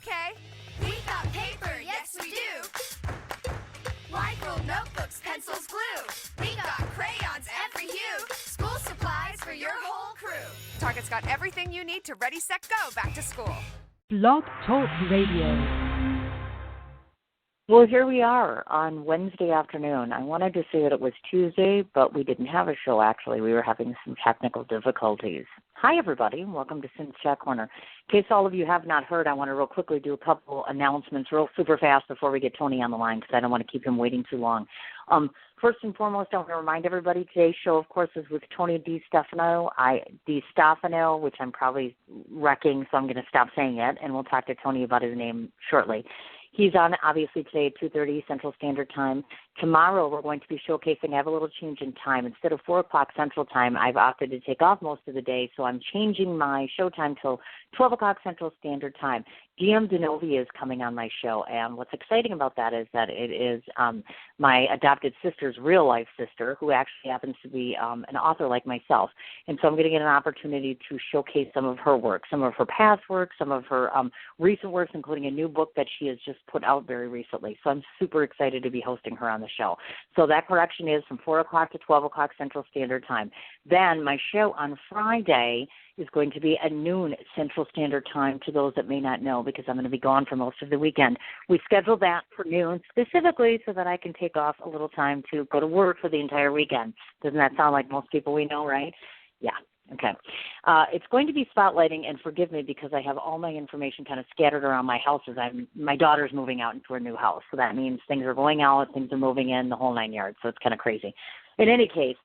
okay. We got paper, yes we do. Wide ruled notebooks, pencils, glue. We got crayons every hue. School supplies for your whole crew. Target's got everything you need to ready, set, go back to school. Blog Talk Radio. Well, here we are on Wednesday afternoon. I wanted to say that it was Tuesday, but we didn't have a show, actually. We were having some technical difficulties. Hi, everybody, and welcome to Sin's Chat Corner. In case all of you have not heard, I want to real quickly do a couple announcements real super fast before we get Tony on the line because I don't want to keep him waiting too long. First and foremost, I want to remind everybody today's show, of course, is with Tony DeStefano, which I'm probably wrecking, so I'm going to stop saying it, and we'll talk to Tony about his name shortly. He's on, obviously, today at 2:30 Central Standard Time. Tomorrow we're going to be showcasing, I have a little change in time. Instead of 4 o'clock Central Time, I've opted to take off most of the day, so I'm changing my show time till 12 o'clock Central Standard Time. GM DeNovi is coming on my show, and what's exciting about that is that it is my adopted sister's real-life sister, who actually happens to be an author like myself. And so I'm going to get an opportunity to showcase some of her work, some of her past work, some of her recent works, including a new book that she has just put out very recently. So I'm super excited to be hosting her on the show. So that correction is from 4 o'clock to 12 o'clock Central Standard Time. Then my show on Friday is going to be at noon Central Standard Time, to those that may not know, because I'm going to be gone for most of the weekend. We scheduled that for noon specifically so that I can take off a little time to go to work for the entire weekend. Doesn't that sound like most people we know, right? Yeah. Okay. It's going to be spotlighting, and forgive me because I have all my information kind of scattered around my house as my daughter's moving out into her new house. So that means things are going out, things are moving in, the whole 9 yards. So it's kind of crazy. In any case,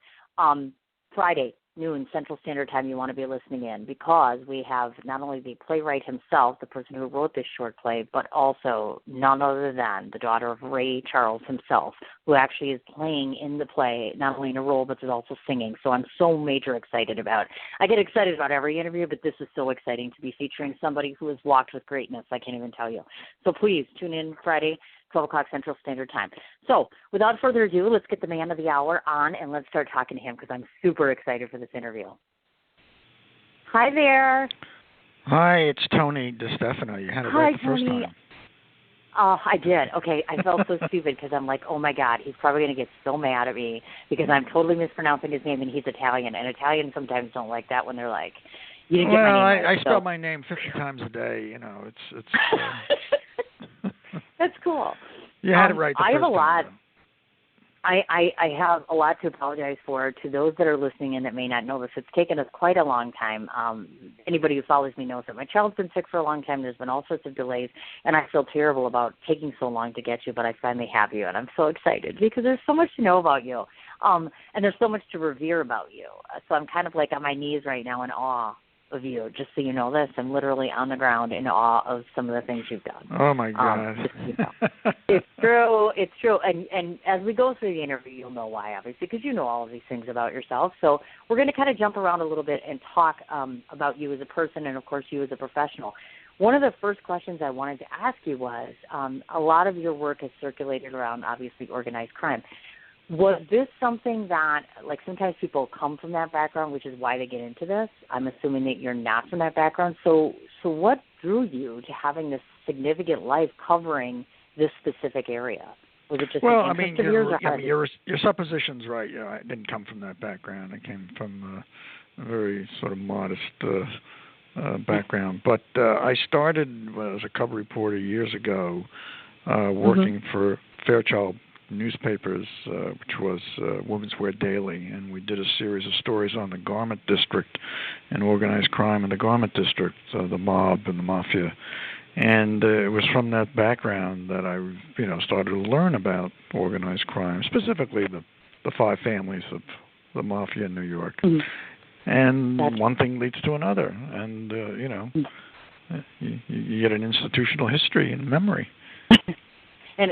Friday, noon Central Standard Time, you want to be listening in because we have not only the playwright himself, the person who wrote this short play, but also none other than the daughter of Ray Charles himself, who actually is playing in the play, not only in a role, but is also singing. So I'm so major excited about it. I get excited about every interview, but this is so exciting to be featuring somebody who has walked with greatness. I can't even tell you. So please tune in Friday, 12 o'clock Central Standard Time. So without further ado, let's get the man of the hour on and let's start talking to him because I'm super excited for this interview. Hi there. Hi, it's Tony DeStefano. You had it right the first time. Oh, I did. Okay, I felt so stupid because I'm like, oh, my God, he's probably going to get so mad at me because I'm totally mispronouncing his name and he's Italian. And Italians sometimes don't like that when they're like, you didn't get my name right. I spell my name 50 times a day. You know, it's That's cool. You had it right the first time. I have a lot to apologize for. To those that are listening in that may not know this, it's taken us quite a long time. Anybody who follows me knows that my child's been sick for a long time. There's been all sorts of delays, and I feel terrible about taking so long to get you, but I finally have you, and I'm so excited because there's so much to know about you, and there's so much to revere about you. So I'm kind of like on my knees right now in awe of you. Just so you know this, I'm literally on the ground in awe of some of the things you've done. Oh my God. It's true. It's true. And as we go through the interview, you'll know why, obviously, because you know all of these things about yourself. So we're going to kind of jump around a little bit and talk about you as a person and, of course, you as a professional. One of the first questions I wanted to ask you was, a lot of your work has circulated around, obviously, organized crime. Was this something that, like, sometimes people come from that background, which is why they get into this? I'm assuming that you're not from that background. So what drew you to having this significant life covering this specific area? Was it just an interest of yours? Your supposition's right. Yeah, I didn't come from that background. I came from a very sort of modest background. But I started as a cover reporter years ago, working for Fairchild newspapers, which was Women's Wear Daily, and we did a series of stories on the garment district and organized crime in the garment district, the mob and the mafia. And it was from that background that I, started to learn about organized crime, specifically the 5 families of the mafia in New York. Mm-hmm. And one thing leads to another, and you get an institutional history and memory. And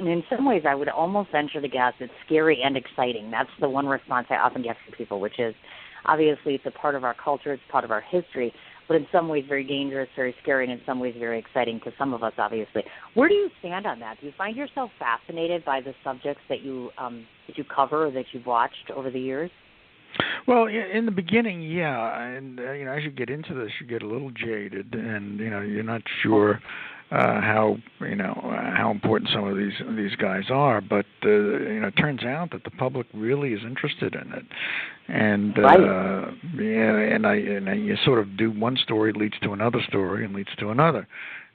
in some ways, I would almost venture to guess it's scary and exciting. That's the one response I often get from people, which is, obviously, it's a part of our culture, it's part of our history, but in some ways very dangerous, very scary, and in some ways very exciting to some of us, obviously. Where do you stand on that? Do you find yourself fascinated by the subjects that you cover or that you've watched over the years? Well, in the beginning, yeah, and as you get into this, you get a little jaded, and you're not sure how how important some of these guys are, but it turns out that the public really is interested in it, and and you sort of do one story leads to another story and leads to another,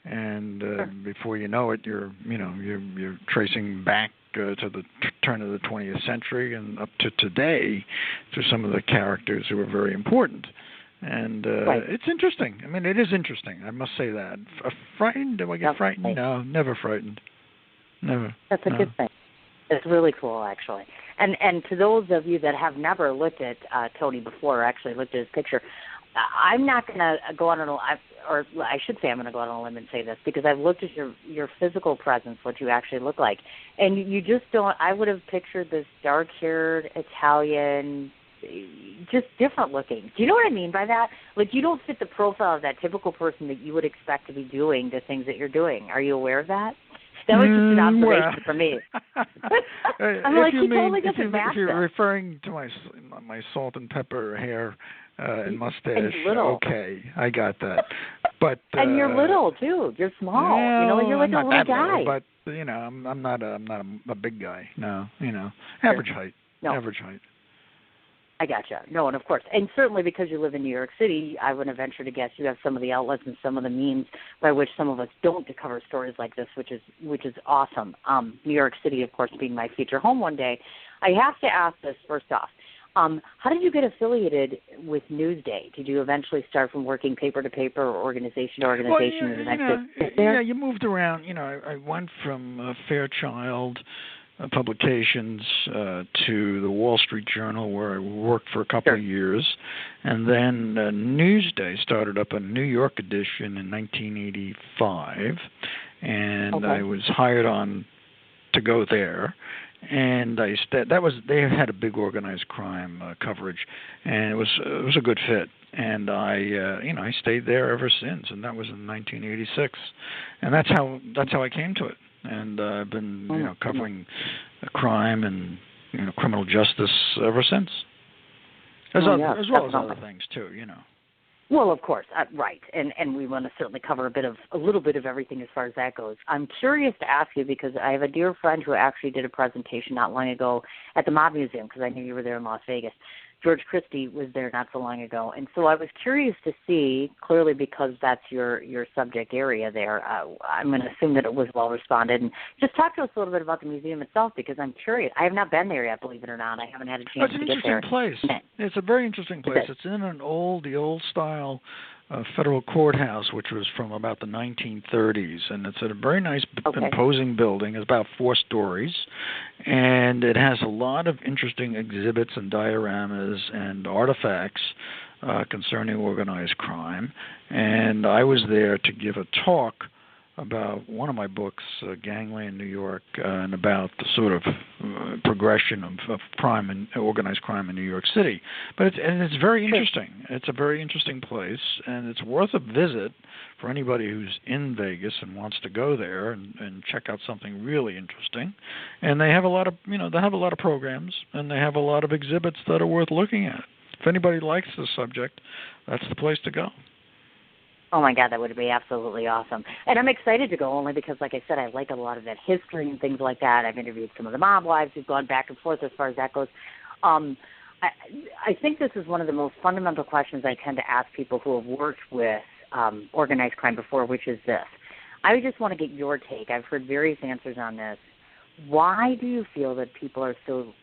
and before you know it, you're tracing back to the turn of the 20th century and up to today to some of the characters who are very important. And it's interesting. I mean, it is interesting. I must say that. Frightened? Do I get frightened? No, never frightened. Never. That's a good thing. It's really cool, actually. And to those of you that have never looked at Tony before, or actually looked at his picture, I'm not going to go on or I should say I'm going to go on a limb and say this, because I've looked at your physical presence, what you actually look like, and you just don't. I would have pictured this dark-haired Italian, just different looking. Do you know what I mean by that? Like, you don't fit the profile of that typical person that you would expect to be doing the things that you're doing. Are you aware of that? That was just an observation for me. I'm like, he totally doesn't match. If you're referring to my salt and pepper hair and mustache, and little. Okay, I got that. But and you're little too. You're small. Well, you're like a little guy. Little, but I'm not a big guy. No, average height. No. Average height. I gotcha. No, and of course, and certainly because you live in New York City, I would venture to guess you have some of the outlets and some of the means by which some of us don't cover stories like this, which is awesome. New York City, of course, being my future home one day. I have to ask this first off. How did you get affiliated with NewsDay? Did you eventually start from working paper to paper or organization to organization? Well, you moved around. I went from Fairchild Publications to the Wall Street Journal, where I worked for a couple of years, and then NewsDay started up a New York edition in 1985, and I was hired on to go there. And they had a big organized crime coverage, and it was a good fit. And I stayed there ever since, and that was in 1986, and that's how I came to it. And I've been covering crime and criminal justice ever since, as well as other things too. Well, of course, right, and we want to certainly cover a little bit of everything as far as that goes. I'm curious to ask you, because I have a dear friend who actually did a presentation not long ago at the Mob Museum, because I knew you were there in Las Vegas. George Christie was there not so long ago, and so I was curious to see, clearly because that's your subject area there, I'm going to assume that it was well responded. And just talk to us a little bit about the museum itself, because I'm curious. I have not been there yet, believe it or not. I haven't had a chance to get there. It's an interesting place. It's a very interesting place. It's in the old style federal courthouse, which was from about the 1930s, and it's a very nice, imposing building. It's about 4 stories, and it has a lot of interesting exhibits and dioramas and artifacts concerning organized crime. And I was there to give a talk about one of my books, Gangland, New York, and about the sort of progression of crime and organized crime in New York City. But it's very interesting. It's a very interesting place, and it's worth a visit for anybody who's in Vegas and wants to go there and check out something really interesting. And they have a lot of programs, and they have a lot of exhibits that are worth looking at. If anybody likes the subject, that's the place to go. Oh, my God, that would be absolutely awesome. And I'm excited to go only because, like I said, I like a lot of that history and things like that. I've interviewed some of the mob wives who've gone back and forth as far as that goes. I think this is one of the most fundamental questions I tend to ask people who have worked with organized crime before, which is this. I just want to get your take. I've heard various answers on this. Why do you feel that people are so,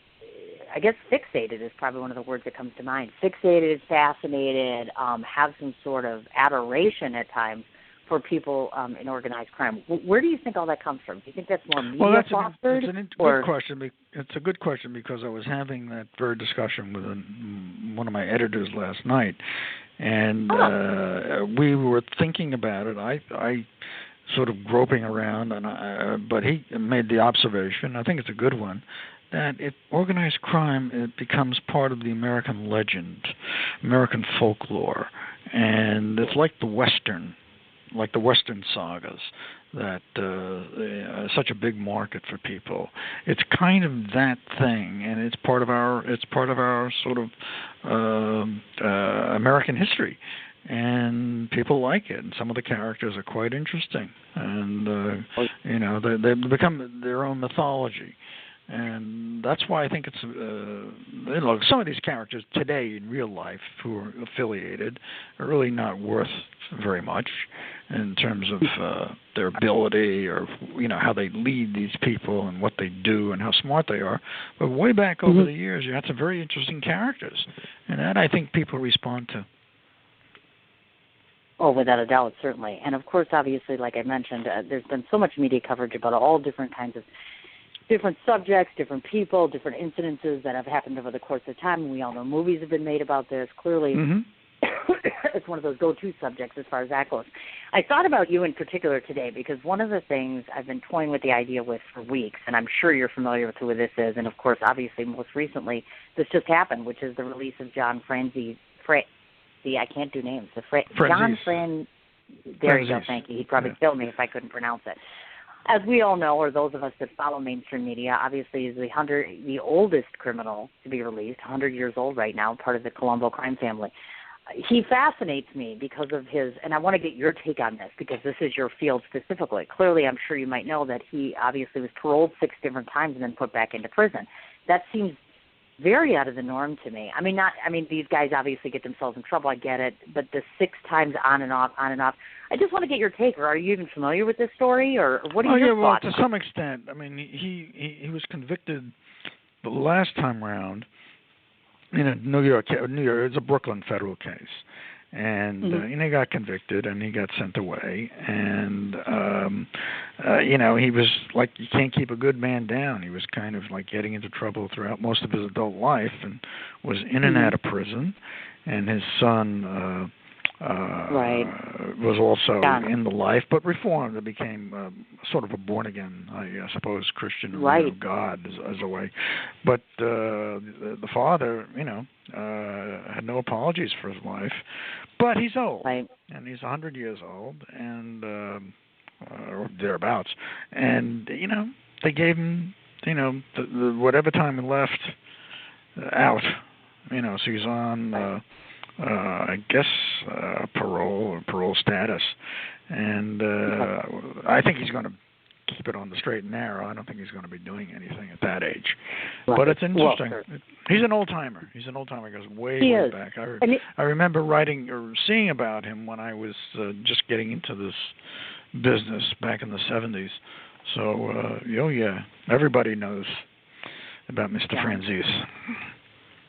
I guess fixated is probably one of the words that comes to mind. Fixated, fascinated, have some sort of adoration at times for people in organized crime. Where do you think all that comes from? Do you think that's more media fostered? Good question. It's a good question because I was having that very discussion with one of my editors last night, and we were thinking about it. I sort of groping around, but he made the observation, I think it's a good one, that organized crime, it becomes part of the American legend, American folklore, and it's like the Western. like the Western sagas, that such a big market for people. It's kind of that thing, and it's part of our sort of American history, and people like it. And some of the characters are quite interesting, and they become their own mythology. And that's why I think it's some of these characters today in real life who are affiliated are really not worth very much in terms of their ability or how they lead these people and what they do and how smart they are. But way back over the years, you had some very interesting characters, and that I think people respond to. Oh, without a doubt, certainly. And of course, obviously, like I mentioned, there's been so much media coverage about all different kinds of different subjects, different people, different incidences that have happened over the course of time. And we all know movies have been made about this. Clearly, it's one of those go-to subjects as far as that goes. I thought about you in particular today because one of the things I've been toying with the idea with for weeks, and I'm sure you're familiar with who this is, and of course, obviously, most recently, this just happened, which is the release of John Franzese. I can't do names. John Fran. There you go. Thank you. He'd probably kill me if I couldn't pronounce it. As we all know, or those of us that follow mainstream media, obviously is the oldest criminal to be released, 100 years old right now, part of the Colombo crime family. He fascinates me because of his, and I want to get your take on this because this is your field specifically. Clearly, I'm sure you might know that he obviously was paroled 6 different times and then put back into prison. That seems very out of the norm to me. I mean, these guys obviously get themselves in trouble. I get it, but the 6 times on and off. I just want to get your take. Or are you even familiar with this story, or what are your thoughts? Well, to some extent. I mean, he was convicted the last time round in New York. It's a Brooklyn federal case, and he got convicted and he got sent away. And he was like, you can't keep a good man down. He was kind of like getting into trouble throughout most of his adult life, and was in and out of prison. And his son was also in the life, but reformed and became sort of a born-again, I suppose, Christian of God as a way. But the father, had no apologies for his life. But he's old, and he's 100 years old, and or thereabouts. And, they gave him, the whatever time he left out, so he's on... I guess parole status, and I think he's going to keep it on the straight and narrow. I don't think he's going to be doing anything at that age. But it's interesting. He's an old timer. He goes way back. I remember writing or seeing about him when I was just getting into this business back in the 70s. So everybody knows about Mr. Franzese.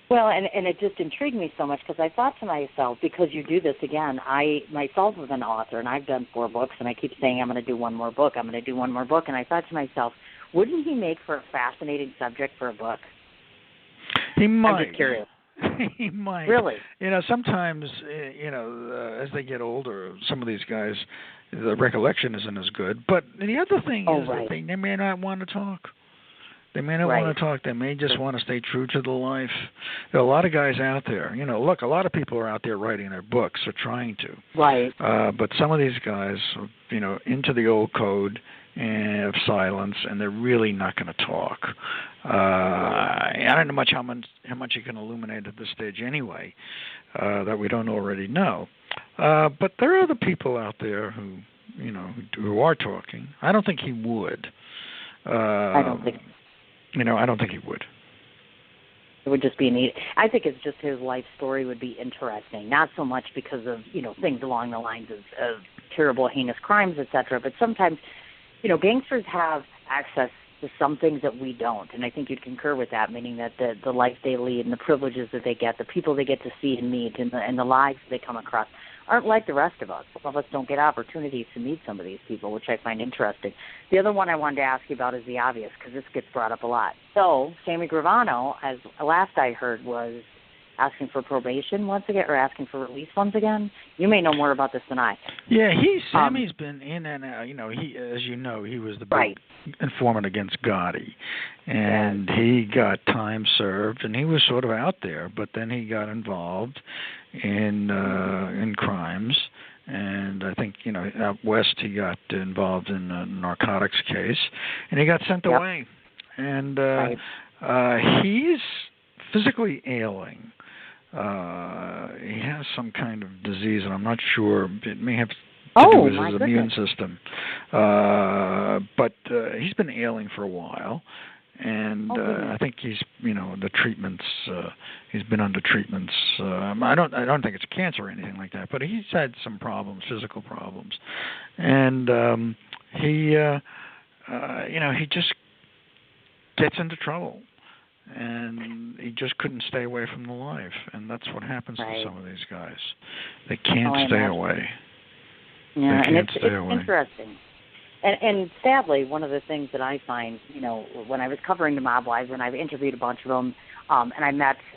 Well, and it just intrigued me so much because I thought to myself, because you do this again, I myself was an author, and I've done 4 books, and I keep saying I'm going to do one more book, and I thought to myself, wouldn't he make for a fascinating subject for a book? He might. I'm just curious. He might. Really? Sometimes, as they get older, some of these guys, the recollection isn't as good. But the other thing is that they may not want to talk. They may not want to talk. They may just want to stay true to the life. There are a lot of guys out there. Look, a lot of people are out there writing their books or trying to. Right. But some of these guys, into the old code of silence, and they're really not going to talk. I don't know how much you can illuminate at this stage anyway, that we don't already know. But there are other people out there who are talking. I don't think he would. I don't think he would. It would just be neat. I think it's just his life story would be interesting, not so much because of, things along the lines of terrible, heinous crimes, etc. But sometimes, gangsters have access to some things that we don't. And I think you'd concur with that, meaning that the life they lead and the privileges that they get, the people they get to see and meet, and the lives they come across aren't like the rest of us. Some of us don't get opportunities to meet some of these people, which I find interesting. The other one I wanted to ask you about is the obvious, because this gets brought up a lot. So Sammy Gravano, as last I heard, was asking for probation once again, or asking for release once again. You may know more about this than I. Yeah, Sammy's been in and out. He, as you know, he was the big informant against Gotti, and he got time served, and he was sort of out there. But then he got involved in crimes, And I think, out west he got involved in a narcotics case, and he got sent away. And he's physically ailing. He has some kind of disease, and I'm not sure. It may have to do with his immune system. But he's been ailing for a while. And I think he's, the treatments. He's been under treatments. I don't think it's cancer or anything like that. But he's had some problems, physical problems, and he just gets into trouble, and he just couldn't stay away from the life. And that's what happens to some of these guys. They can't stay away. Yeah, they can't and stay away. Interesting. And sadly, one of the things that I find, when I was covering the mob wives, and I've interviewed a bunch of them, and I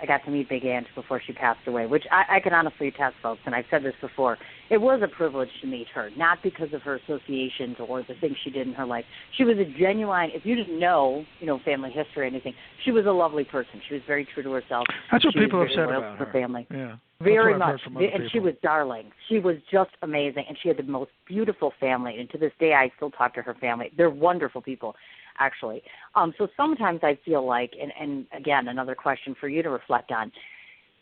got to meet Big Aunt before she passed away, which I can honestly attest, folks, and I've said this before, it was a privilege to meet her, not because of her associations or the things she did in her life. She was a genuine, if you didn't know, family history or anything, she was a lovely person. She was very true to herself. That's what people have said loyal about to her. Family. Yeah. Very much, and she was darling. She was just amazing, and she had the most beautiful family. And to this day, I still talk to her family. They're wonderful people, actually. So sometimes I feel like, and again, another question for you to reflect on,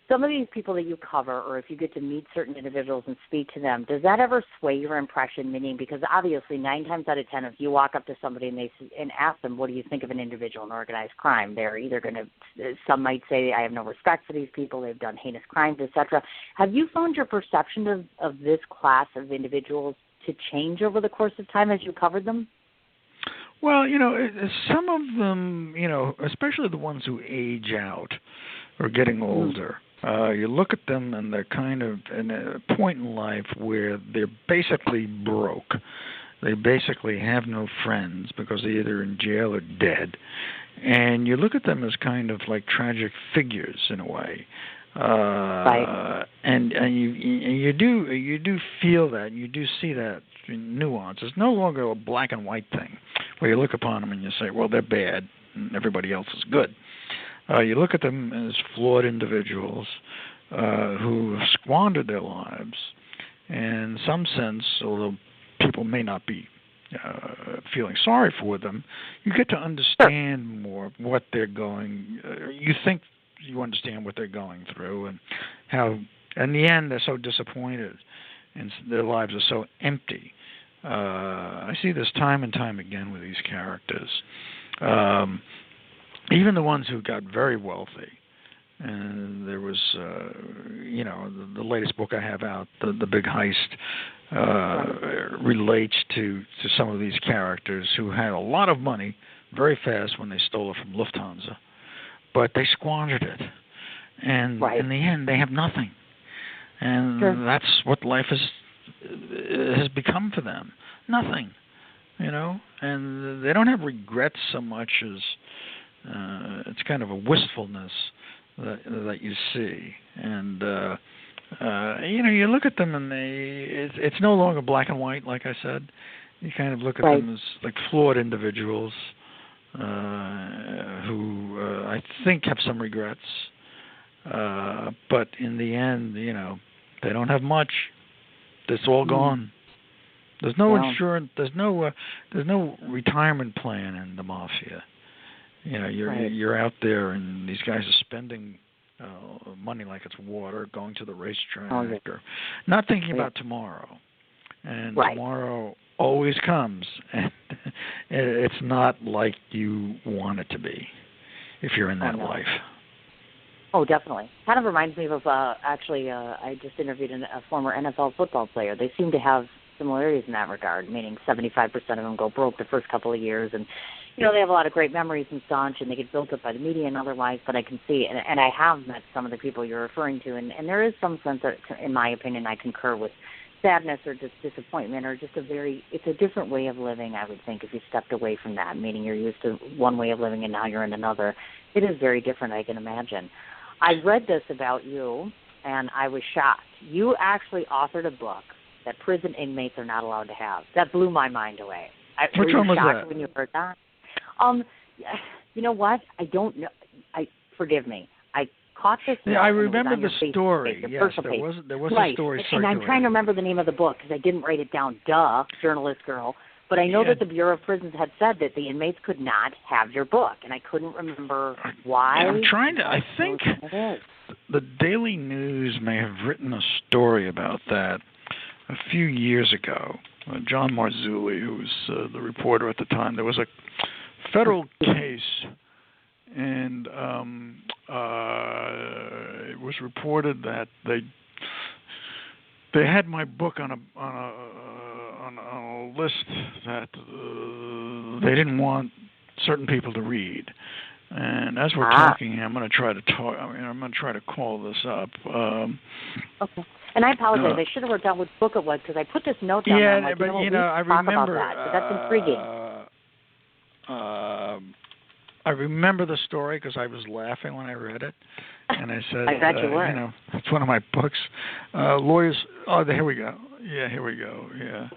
some of these people that you cover, or if you get to meet certain individuals and speak to them, does that ever sway your impression? Meaning, because obviously 9 times out of 10, if you walk up to somebody and ask them, what do you think of an individual in organized crime, they're either going to, some might say, I have no respect for these people, they've done heinous crimes, etc. Have you found your perception of this class of individuals to change over the course of time as you covered them? Well, some of them, especially the ones who age out or getting older, you look at them and they're kind of in a point in life where they're basically broke. They basically have no friends because they're either in jail or dead. And you look at them as kind of like tragic figures in a way. Right. And you do feel that, you do see that nuance. It's no longer a black and white thing where you look upon them and you say, well, they're bad and everybody else is good. You look at them as flawed individuals who have squandered their lives. And in some sense, although people may not be feeling sorry for them, you get to understand more what they're going. You think you understand what they're going through and how, in the end, they're so disappointed and their lives are so empty. I see this time and time again with these characters. Even the ones who got very wealthy. And there was, the latest book I have out, The Big Heist, relates to some of these characters who had a lot of money very fast when they stole it from Lufthansa. But they squandered it. And in the end, they have nothing. And that's what life has become for them. Nothing, And they don't have regrets so much as it's kind of a wistfulness that you see. And, you look at them and it's no longer black and white, like I said. You kind of look at them as like flawed individuals who I think have some regrets. But in the end, they don't have much. It's all gone. There's no insurance. There's no retirement plan in the mafia. You're out there, and these guys are spending money like it's water, going to the racetrack, or not thinking about tomorrow. And tomorrow always comes, and it's not like you want it to be if you're in that life. Oh, definitely. Kind of reminds me of, I just interviewed a former NFL football player. They seem to have similarities in that regard, meaning 75% of them go broke the first couple of years, and they have a lot of great memories and such, and they get built up by the media and otherwise, but I can see, and I have met some of the people you're referring to, and there is some sense that, in my opinion, I concur with sadness or just disappointment or just it's a different way of living, I would think, if you stepped away from that, meaning you're used to one way of living and now you're in another. It is very different, I can imagine. I read this about you, and I was shocked. You actually authored a book that prison inmates are not allowed to have. That blew my mind away. Which one was that? When you heard that? You know what? I don't know. Forgive me. I caught this. Yeah, note, I and it was remember on the your Facebook story. page, your Yes, personal there page. was right. a story And circulating. I'm trying to remember the name of the book because I didn't write it down. Duh, journalist girl. But I know that the Bureau of Prisons had said that the inmates could not have your book, and I couldn't remember why. I'm trying to. I think the Daily News may have written a story about that a few years ago. John Marzulli, who was the reporter at the time, there was a federal case, and it was reported that they had my book on a list that they didn't want certain people to read. And as we're talking, I'm going to try to I'm going to try to call this up. Okay. And I apologize. I should have wrote down which book it was because I put this note down. Yeah, and I'm like, but I remember about that. But that's intriguing. I remember the story because I was laughing when I read it, and I said, I bet you were. It's one of my books. Lawyers. Oh, here we go. Yeah, here we go. Yeah.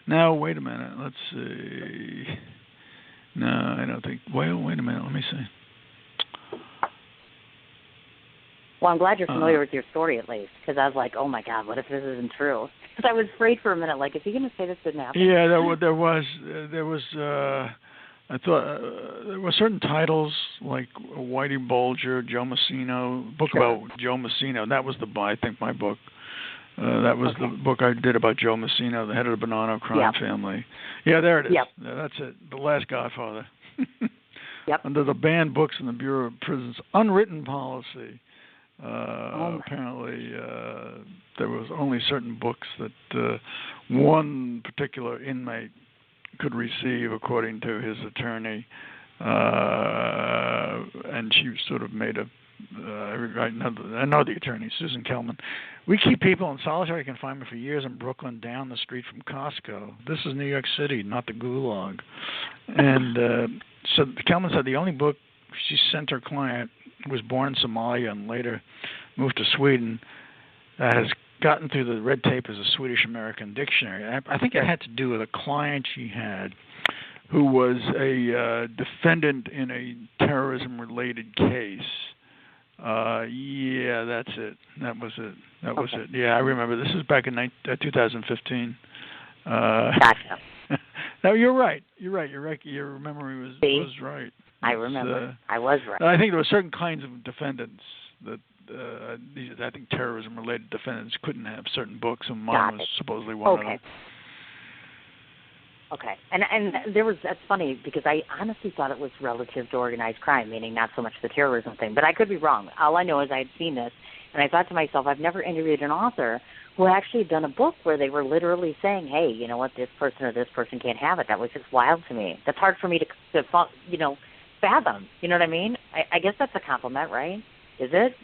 Now, wait a minute. Let's see. No, I don't think. Well, wait a minute. Let me see. Well, I'm glad you're familiar with your story at least, because I was like, oh my God, what if this isn't true? Because I was afraid for a minute, like, is he going to say this didn't happen? Yeah, there was. I thought there were certain titles like Whitey Bulger, Joe Massino, book about Joe Massino. That was I think my book. That was the book I did about Joe Massino, the head of the Bonanno crime family. Yeah, there it is. Yep. That's it. The Last Godfather. Yep. Under the banned books in the Bureau of Prisons unwritten policy. Apparently, there was only certain books that one particular inmate could receive, according to his attorney, and she sort of made I know the attorney, Susan Kelman. We keep people in solitary confinement for years in Brooklyn, down the street from Costco. This is New York City, not the Gulag. And so Kelman said the only book she sent her client, who was born in Somalia and later moved to Sweden, that has gotten through the red tape as a Swedish-American dictionary. I think it had to do with a client she had who was a defendant in a terrorism-related case. Yeah, that's it. That was it. Yeah, I remember. This is back in 2015. Gotcha. No, you're right. Your memory was right. I remember. I was right. I think there were certain kinds of defendants that I think terrorism-related defendants couldn't have certain books, and mine was supposedly one of them. Okay. And that's funny because I honestly thought it was relative to organized crime, meaning not so much the terrorism thing. But I could be wrong. All I know is I had seen this, and I thought to myself, I've never interviewed an author who actually had done a book where they were literally saying, hey, you know what, this person or this person can't have it. That was just wild to me. That's hard for me to fathom. You know what I mean? I guess that's a compliment, right? Is it?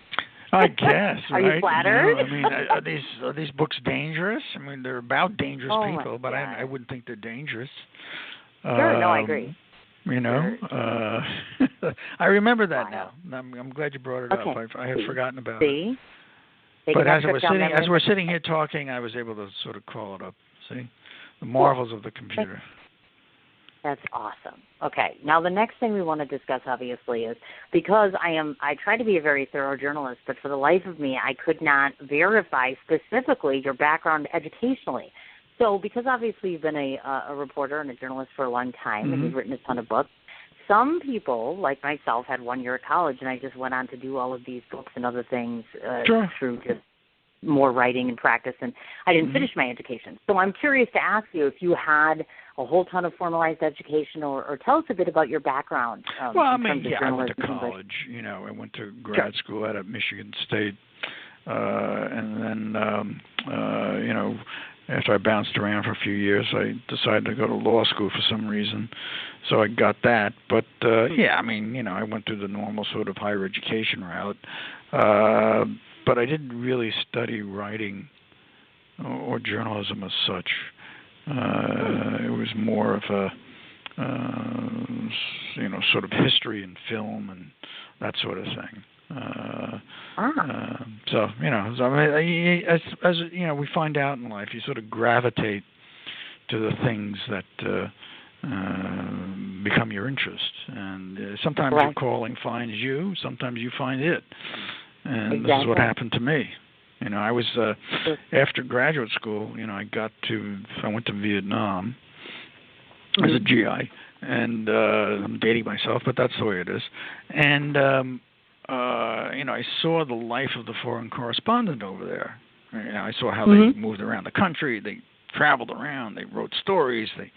I guess. Are right? you flattered? I mean, are these books dangerous? I mean, they're about dangerous people, but I wouldn't think they're dangerous. Sure, no, I agree. I remember that now. I'm glad you brought it up. I had forgotten about it. But as we're sitting here talking, I was able to sort of call it up. See, the marvels of the computer. That's awesome. Okay, now the next thing we want to discuss, obviously, is because I try to be a very thorough journalist, but for the life of me, I could not verify specifically your background educationally. So because obviously you've been a reporter and a journalist for a long time, and you've written a ton of books, some people, like myself, had 1 year at college, and I just went on to do all of these books and other things through just more writing and practice, and I didn't finish my education. So I'm curious to ask you if you had a whole ton of formalized education, or tell us a bit about your background. Well, I mean, I went to college. I went to grad school at Michigan State, and then, after I bounced around for a few years, I decided to go to law school for some reason. So I got that. But, I went through the normal sort of higher education route. But I didn't really study writing or journalism as such. It was more of a, sort of history and film and that sort of thing. As we find out in life, you sort of gravitate to the things that become your interest. And sometimes your calling finds you, sometimes you find it. And this is what happened to me. I was after graduate school. I went to Vietnam as a GI, and I'm dating myself, but that's the way it is. And I saw the life of the foreign correspondent over there. I saw how they moved around the country. They traveled around. They wrote stories. They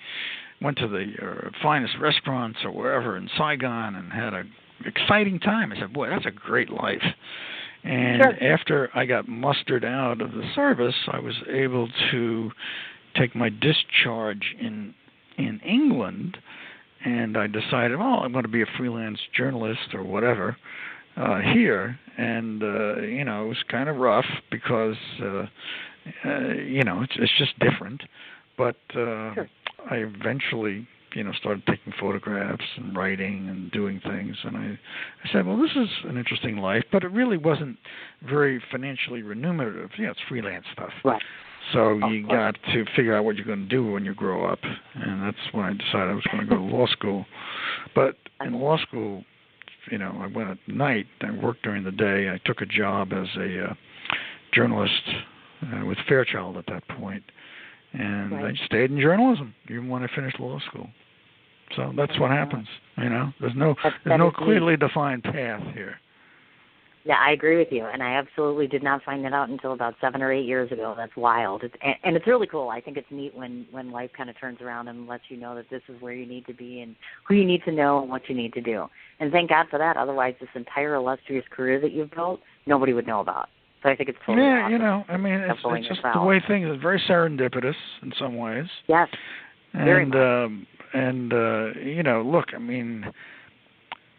went to the finest restaurants or wherever in Saigon and had an exciting time. I said, boy, that's a great life. And after I got mustered out of the service, I was able to take my discharge in England, and I decided, I'm going to be a freelance journalist or whatever here. And, it was kind of rough because, it's just different. But I eventually started taking photographs and writing and doing things. And I said, well, this is an interesting life, but it really wasn't very financially remunerative. It's freelance stuff. Right. So you got to figure out what you're going to do when you grow up. And that's when I decided I was going to go to law school. But in law school, I went at night. I worked during the day. I took a job as a journalist with Fairchild at that point. And I stayed in journalism even when I finished law school. So that's what happens. There's no clearly defined path here. Yeah, I agree with you, and I absolutely did not find that out until about 7 or 8 years ago. That's wild, and it's really cool. I think it's neat when life kind of turns around and lets you know that this is where you need to be and who you need to know and what you need to do. And thank God for that. Otherwise, this entire illustrious career that you've built, nobody would know about. So I think it's totally awesome. It's just the way things are very serendipitous in some ways. Yes, very much. Look,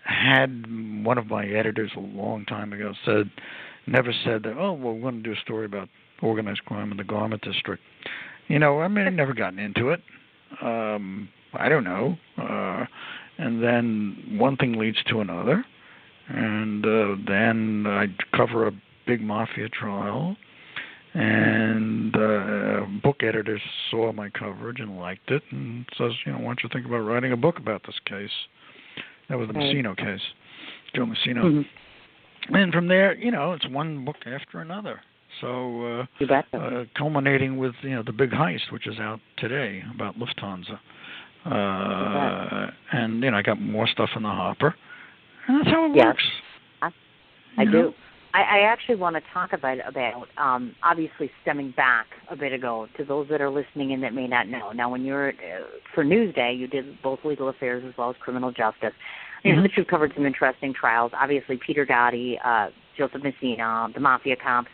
had one of my editors a long time ago never said that, we're going to do a story about organized crime in the Garment District. I'd never gotten into it. I don't know. And then one thing leads to another. And then I'd cover a big mafia trial. And book editors saw my coverage and liked it and says, why don't you think about writing a book about this case? That was the Messino case, Joe Messino. Mm-hmm. And from there, it's one book after another. So culminating with, The Big Heist, which is out today about Lufthansa. And, I got more stuff in the hopper. And that's how it works. I do. I actually want to talk about obviously stemming back a bit ago to those that are listening and that may not know. Now, when you're for NewsDay, you did both legal affairs as well as criminal justice. I know that you've covered some interesting trials. Obviously, Peter Gotti, Joseph Messina, the Mafia Cops,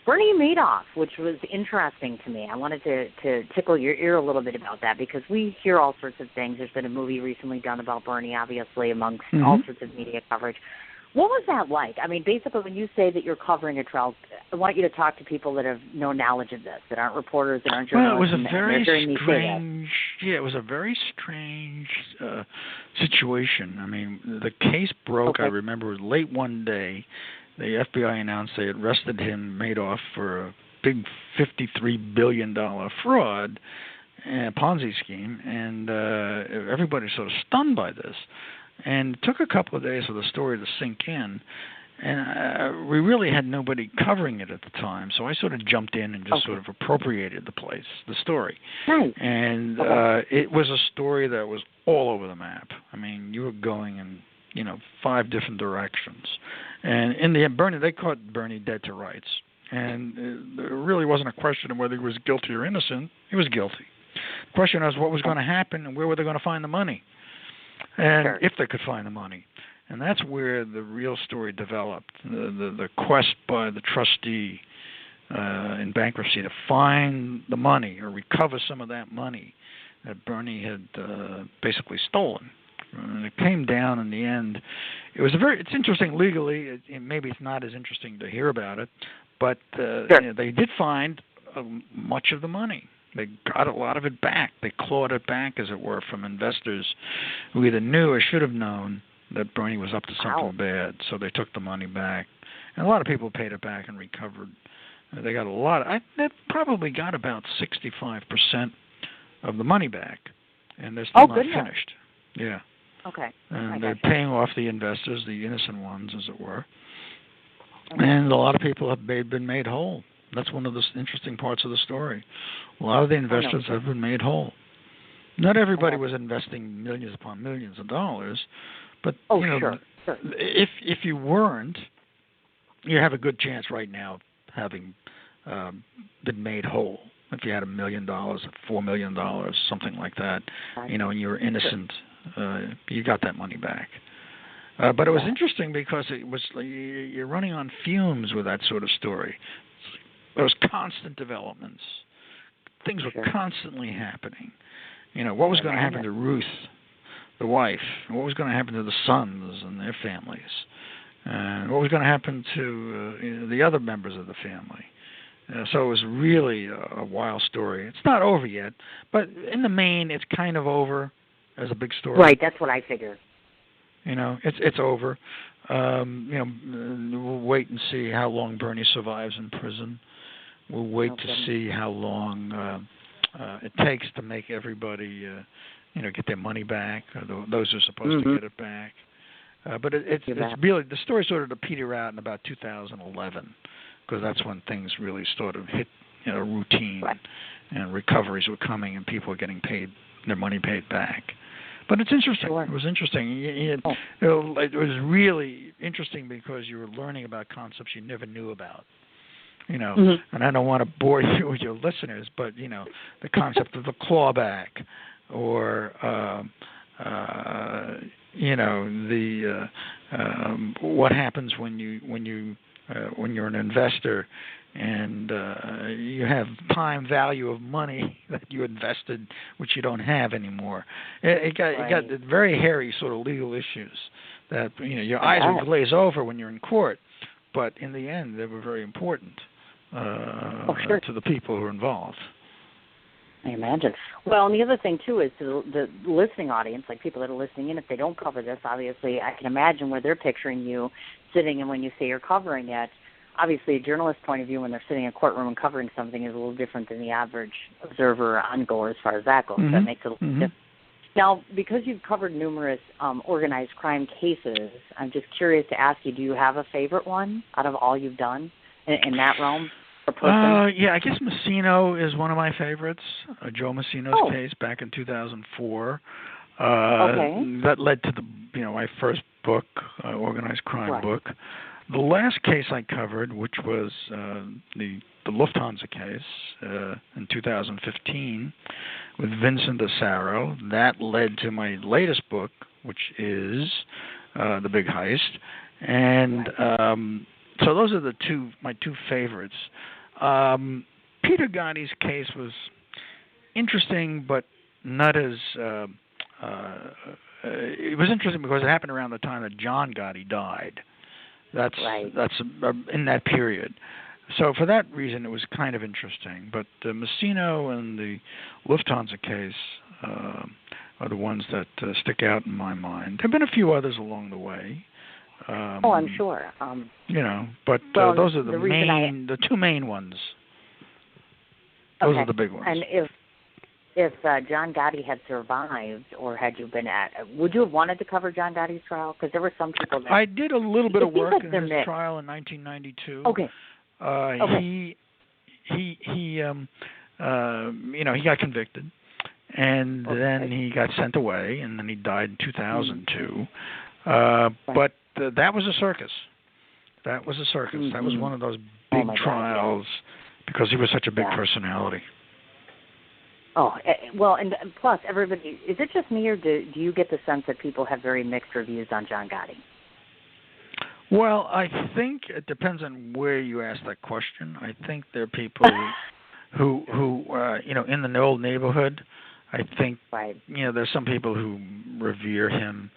Bernie Madoff, which was interesting to me. I wanted to tickle your ear a little bit about that because we hear all sorts of things. There's been a movie recently done about Bernie, obviously, amongst all sorts of media coverage. What was that like? Basically, when you say that you're covering a trial, I want you to talk to people that have no knowledge of this, that aren't reporters, that aren't journalists. Well, it was a very strange. Yeah, it was a very strange situation. The case broke. I remember late one day, the FBI announced they had arrested him, Madoff, for a big $53 billion fraud, Ponzi scheme, and everybody was sort of stunned by this. And it took a couple of days for the story to sink in, and we really had nobody covering it at the time, so I sort of jumped in and just sort of appropriated the story. Nice. And it was a story that was all over the map. You were going in, 5 different directions. And in the end, they caught Bernie dead to rights. And there really wasn't a question of whether he was guilty or innocent. He was guilty. The question was what was going to happen and where were they going to find the money. And if they could find the money. And that's where the real story developed, the quest by the trustee in bankruptcy to find the money or recover some of that money that Bernie had basically stolen. And it came down in the end. It's interesting legally. Maybe it's not as interesting to hear about it, but they did find much of the money. They got a lot of it back. They clawed it back, as it were, from investors who either knew or should have known that Bernie was up to something bad. So they took the money back. And a lot of people paid it back and recovered. They got a lot. They probably got about 65% of the money back. And they're still not finished. Yeah. Okay. And they're paying off the investors, the innocent ones, as it were. And a lot of people have been made whole. That's one of the interesting parts of the story. A lot of the investors have been made whole. Not everybody was investing millions upon millions of dollars, but sure. If you weren't, you have a good chance right now of having been made whole. If you had $1 million, $4 million, something like that, and you were innocent, you got that money back. But it was interesting because it was you're running on fumes with that sort of story. There was constant developments. Things were constantly happening. What was going to happen to Ruth, the wife? What was going to happen to the sons and their families? And what was going to happen to the other members of the family? So it was really a wild story. It's not over yet, but in the main, it's kind of over as a big story. Right, that's what I figured. It's over. We'll wait and see how long Bernie survives in prison. We'll wait to see how long it takes to make everybody, get their money back, or those who are supposed to get it back. But it's really, the story started to peter out in about 2011, because that's when things really sort of hit, routine, and recoveries were coming, and people were getting paid, their money paid back. But it's interesting. It was interesting. It was really interesting because you were learning about concepts you never knew about. And I don't want to bore you with your listeners, but the concept of the clawback, or what happens when you're an investor and you have time value of money that you invested, which you don't have anymore. It got very hairy sort of legal issues that your eyes would glaze over when you're in court, but in the end they were very important to the people who are involved. I imagine. Well, and the other thing, too, is the listening audience, like people that are listening in, if they don't cover this, obviously, I can imagine where they're picturing you sitting, and when you say you're covering it, obviously a journalist's point of view when they're sitting in a courtroom and covering something is a little different than the average observer or ongoer as far as that goes. That makes it a little different. Now, because you've covered numerous organized crime cases, I'm just curious to ask you, do you have a favorite one out of all you've done in that realm? Yeah, I guess Messino is one of my favorites. Joe Messino's case back in 2004. That led to my first book, organized crime book. The last case I covered, which was the Lufthansa case in 2015 with Vincent Asaro, that led to my latest book, which is The Big Heist. And so those are my two favorites. Peter Gotti's case was interesting, but not as it was interesting because it happened around the time that John Gotti died. That's in that period. So for that reason, it was kind of interesting. But Messino and the Lufthansa case are the ones that stick out in my mind. There have been a few others along the way. I'm sure. But those are the two main ones. Those are the big ones. And if John Gotti had survived, or had you been would you have wanted to cover John Gotti's trial? Because there were some people that... I did a little bit of work in his trial in 1992. Okay. He got convicted, and then he got sent away, and then he died in 2002. But that was a circus. That was one of those big trials because he was such a big personality. Well, and plus everybody, is it just me, or do you get the sense that people have very mixed reviews on John Gotti? Well, I think it depends on where you ask that question. I think there are people who in the old neighborhood, I think, there's some people who revere him.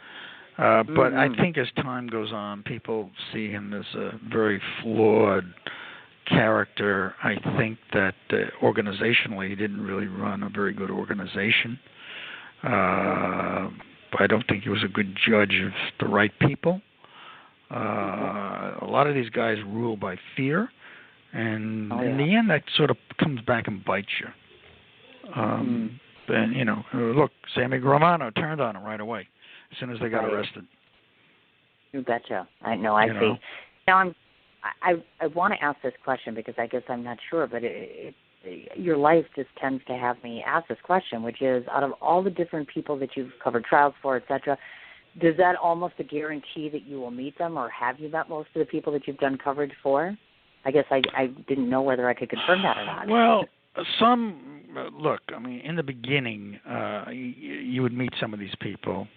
But I think as time goes on, people see him as a very flawed character. I think that organizationally he didn't really run a very good organization. But I don't think he was a good judge of the right people. A lot of these guys rule by fear, and in the end that sort of comes back and bites you. And, look, Sammy Gravano turned on him right away as soon as they got arrested. You betcha. I know. I see. Now I want to ask this question because I guess I'm not sure, but your life just tends to have me ask this question, which is, out of all the different people that you've covered trials for, et cetera, does that almost a guarantee that you will meet them, or have you met most of the people that you've done coverage for? I guess I didn't know whether I could confirm that or not. Well, look, I mean, in the beginning, you would meet some of these people,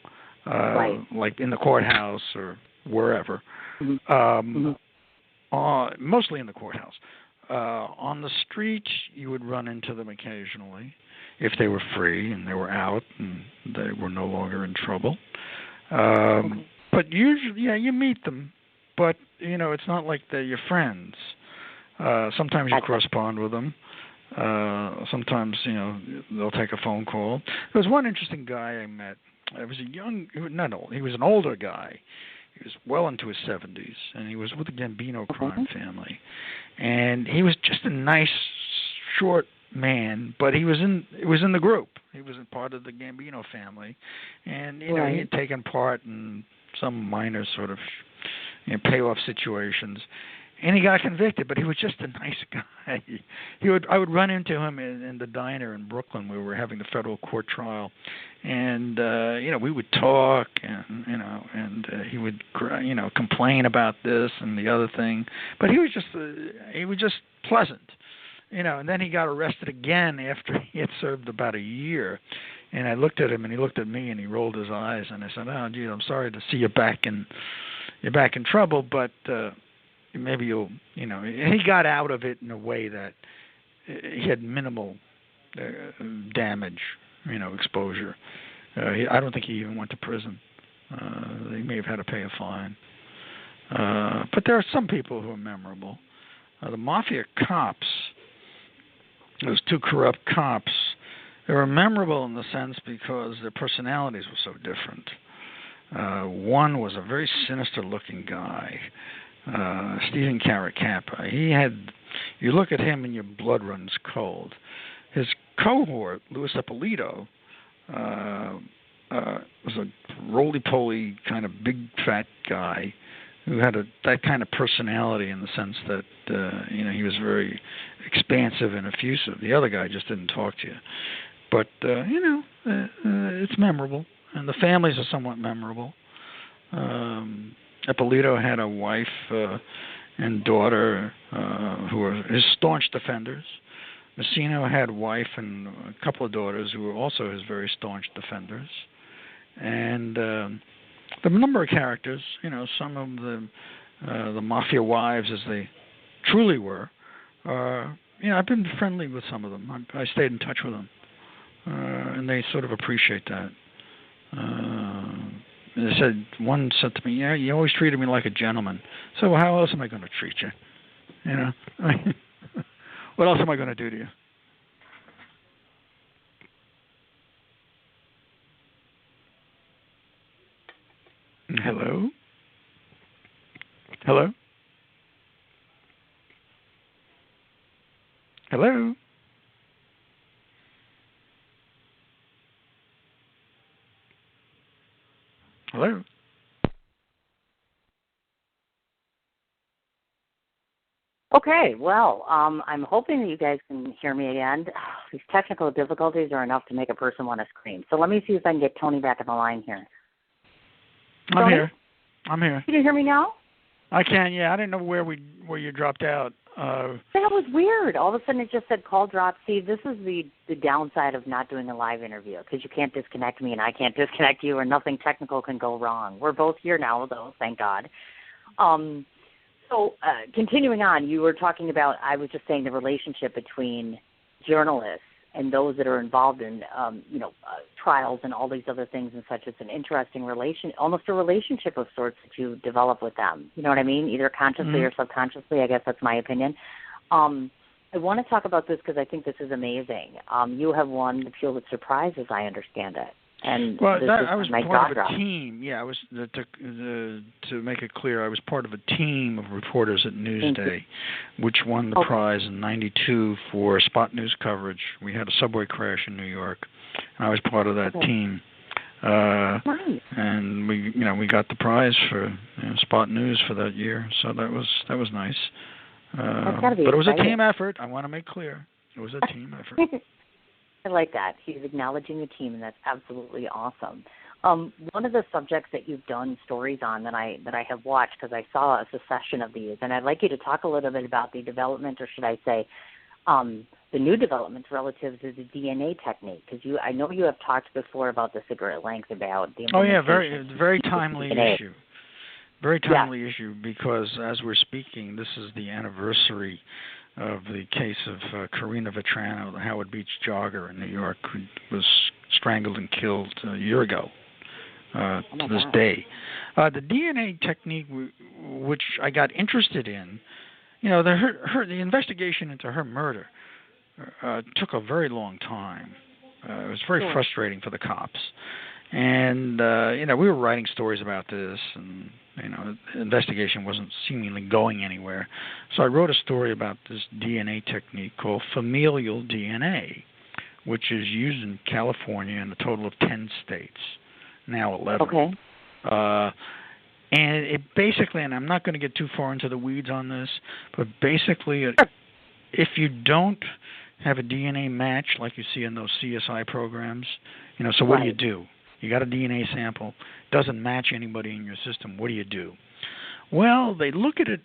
right. like in the courthouse or wherever, mostly in the courthouse. On the street, you would run into them occasionally if they were free and they were out and they were no longer in trouble. But usually, yeah, you meet them, but, it's not like they're your friends. Sometimes you correspond with them. Sometimes, they'll take a phone call. There was one interesting guy I met. He was an older guy. He was well into his 70s, and he was with the Gambino crime family. And he was just a nice, short man, but it was in the group. He was a part of the Gambino family, and he had taken part in some minor sort of payoff situations. And he got convicted, but he was just a nice guy. I would run into him in the diner in Brooklyn where we were having the federal court trial, and we would talk, and he would complain about this and the other thing, but he was just pleasant, And then he got arrested again after he had served about a year, and I looked at him and he looked at me and he rolled his eyes, and I said, "Oh, gee, I'm sorry to see you're back in trouble, but." Maybe you'll, and he got out of it in a way that he had minimal damage, exposure. I don't think he even went to prison. He may have had to pay a fine. But there are some people who are memorable. The mafia cops, those two corrupt cops, they were memorable in the sense because their personalities were so different. One was a very sinister-looking guy. Stephen Caracappa. You look at him and your blood runs cold. His cohort, Louis Ippolito, was a roly-poly kind of big fat guy who had that kind of personality in the sense that he was very expansive and effusive. The other guy just didn't talk to you. But it's memorable, and the families are somewhat memorable. Ippolito had a wife and daughter who were his staunch defenders. Messino had a wife and a couple of daughters who were also his very staunch defenders. And the number of characters, some of the mafia wives, as they truly were, I've been friendly with some of them. I stayed in touch with them, and they sort of appreciate that. One said to me, "Yeah, you always treated me like a gentleman. So how else am I going to treat you? What else am I going to do to you?" Hello? Hello? Hello? Hello? Okay, well, I'm hoping that you guys can hear me again. These technical difficulties are enough to make a person want to scream. So let me see if I can get Tony back on the line here. I'm Tony? here. I'm here. Can you hear me now? I can, yeah. I didn't know where you dropped out. That was weird. All of a sudden it just said call drop. See, this is the downside of not doing a live interview, because you can't disconnect me and I can't disconnect you, or nothing technical can go wrong. We're both here now, though, thank God. So continuing on, you were talking about, I was just saying, the relationship between journalists and those that are involved in, trials and all these other things and such. It's an interesting almost a relationship of sorts that you develop with them. You know what I mean? Either consciously or subconsciously. I guess that's my opinion. I want to talk about this because I think this is amazing. You have won the Pulitzer Prize, as I understand it. And I was part of a team. Yeah, I was to make it clear, I was part of a team of reporters at NewsDay, which won the prize in '92 for spot news coverage. We had a subway crash in New York, and I was part of that team. Nice. And we got the prize for Spot News for that year, so that was nice. That's gotta be but it was exciting. a team effort. I want to make clear, it was a team effort. I like that. He's acknowledging the team, and that's absolutely awesome. One of the subjects that you've done stories on that I have watched, because I saw a succession of these, and I'd like you to talk a little bit about the development, or should I say, the new developments relative to the DNA technique, because I know you have talked before about this at great length about the implementation. Very timely issue. Very timely issue, because as we're speaking, this is the anniversary of the case of Karina Vetrano, the Howard Beach jogger in New York, who was strangled and killed a year ago. To this day, the DNA technique, which I got interested in, the investigation into her murder took a very long time. It was very frustrating for the cops, and we were writing stories about this, and the investigation wasn't seemingly going anywhere. So I wrote a story about this DNA technique called familial DNA, which is used in California in a total of 10 states. Now 11. Okay. And it basically, and I'm not going to get too far into the weeds on this, but basically, if you don't have a DNA match like you see in those CSI programs, so what do? You got a DNA sample, doesn't match anybody in your system. What do? Well, they look at it,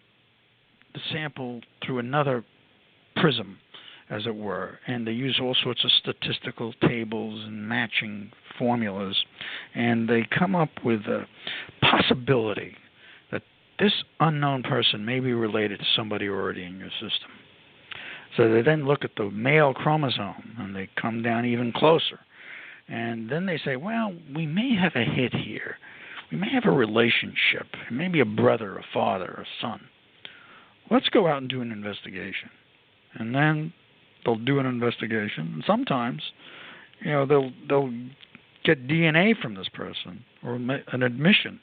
the sample, through another prism, as it were, and they use all sorts of statistical tables and matching formulas, and they come up with a possibility that this unknown person may be related to somebody already in your system. So they then look at the male chromosome, and they come down even closer. And then they say, well, we may have a hit here. We may have a relationship. It may be a brother, a father, a son. Let's go out and do an investigation. And then they'll do an investigation, and sometimes, they'll get DNA from this person or an admission,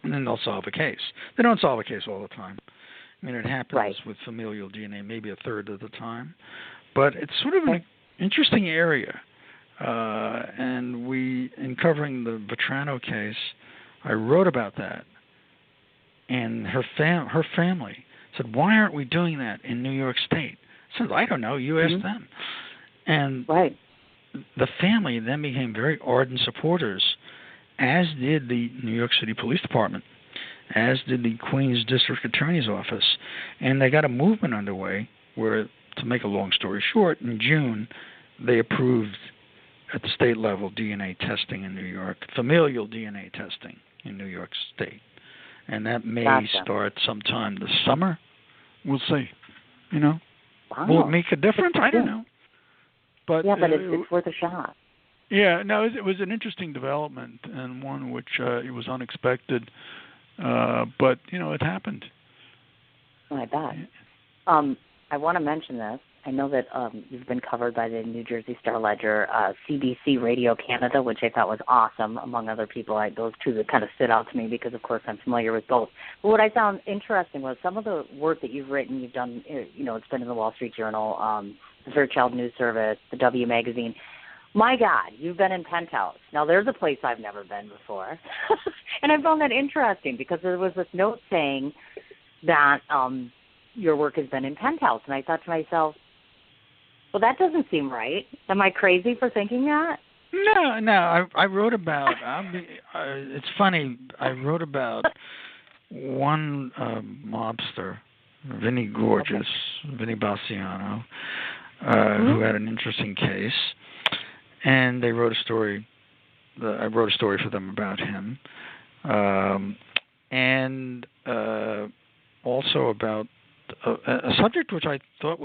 and then they'll solve a case. They don't solve a case all the time. I mean, it happens with familial DNA maybe a third of the time, but it's sort of an interesting area. And in covering the Vetrano case, I wrote about that, and her family said, "Why aren't we doing that in New York State?" I said, "I don't know. You ask them." And the family then became very ardent supporters, as did the New York City Police Department, as did the Queens District Attorney's Office, and they got a movement underway where, to make a long story short, in June they approved at the state level DNA testing in New York, familial DNA testing in New York State, and that may start sometime this summer. We'll see. Will it make a difference? I don't know. But it's worth a shot. Yeah, no, it was an interesting development, and one which it was unexpected, but it happened. I bet. I want to mention this. I know that you've been covered by the New Jersey Star-Ledger, CBC Radio Canada, which I thought was awesome, among other people. Those two that kind of stood out to me because, of course, I'm familiar with both. But what I found interesting was some of the work that you've written, you've done, it's been in the Wall Street Journal, the Fairchild News Service, the W Magazine. My God, you've been in Penthouse. Now, there's a place I've never been before. And I found that interesting because there was this note saying that your work has been in Penthouse. And I thought to myself, well, that doesn't seem right. Am I crazy for thinking that? No. I wrote about, it's funny, I wrote about one mobster, Vinny Bassiano, who had an interesting case. And they wrote a story. I wrote a story for them about him, and also about a subject which I thought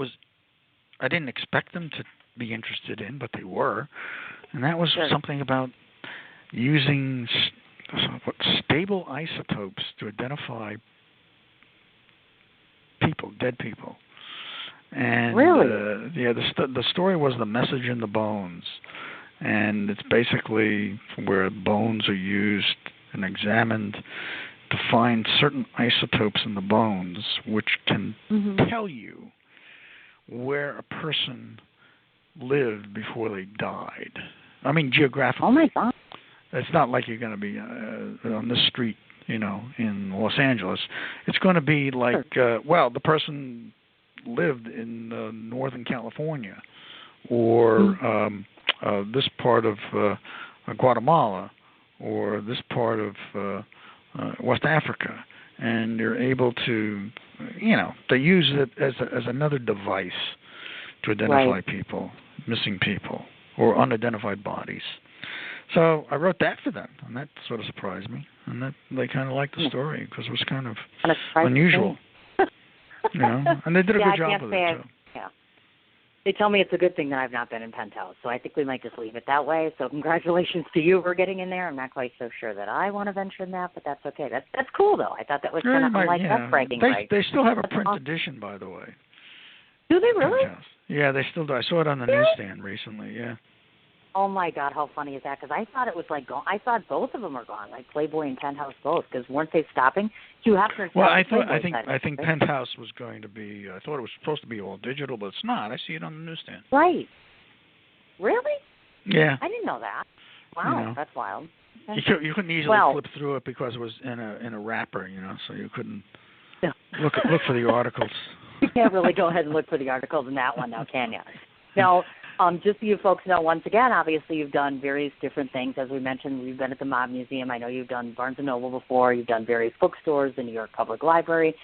I didn't expect them to be interested in, but they were, and that was something about using stable isotopes to identify dead people. And really? The story was The Message in the Bones, and it's basically where bones are used and examined to find certain isotopes in the bones which can tell you where a person lived before they died. I mean, geographically. Oh, my God. It's not like you're going to be on this street, in Los Angeles. It's going to be like, the person lived in Northern California or this part of Guatemala or this part of West Africa, and you're able to, they use it as another device to identify people, missing people, or unidentified bodies. So I wrote that for them, and that sort of surprised me, and that they kind of liked the story because it was kind of unusual, and they did a good job with it. Yeah. They tell me it's a good thing that I've not been in Penthouse, so I think we might just leave it that way. So congratulations to you for getting in there. I'm not quite so sure that I want to venture in that, but that's okay. That's cool, though. I thought that was kind of unlike that bragging rights. They still have a print edition, by the way. Do they really? Penthouse. Yeah, they still do. I saw it on the newsstand recently, yeah. Oh, my God, how funny is that? Because I thought it was like I thought both of them were gone, like Playboy and Penthouse both, because weren't they stopping? Hugh Hefner. Well, I think Penthouse was going to be. I thought it was supposed to be all digital, but it's not. I see it on the newsstand. Right. Really? Yeah. I didn't know that. Wow, that's wild. Okay. You couldn't easily flip through it because it was in a wrapper, so you couldn't look for the articles. You can't really go ahead and look for the articles in that one now, can you? Now, just so you folks know, once again, obviously you've done various different things. As we mentioned, we've been at the Mob Museum. I know you've done Barnes & Noble before. You've done various bookstores, the New York Public Library.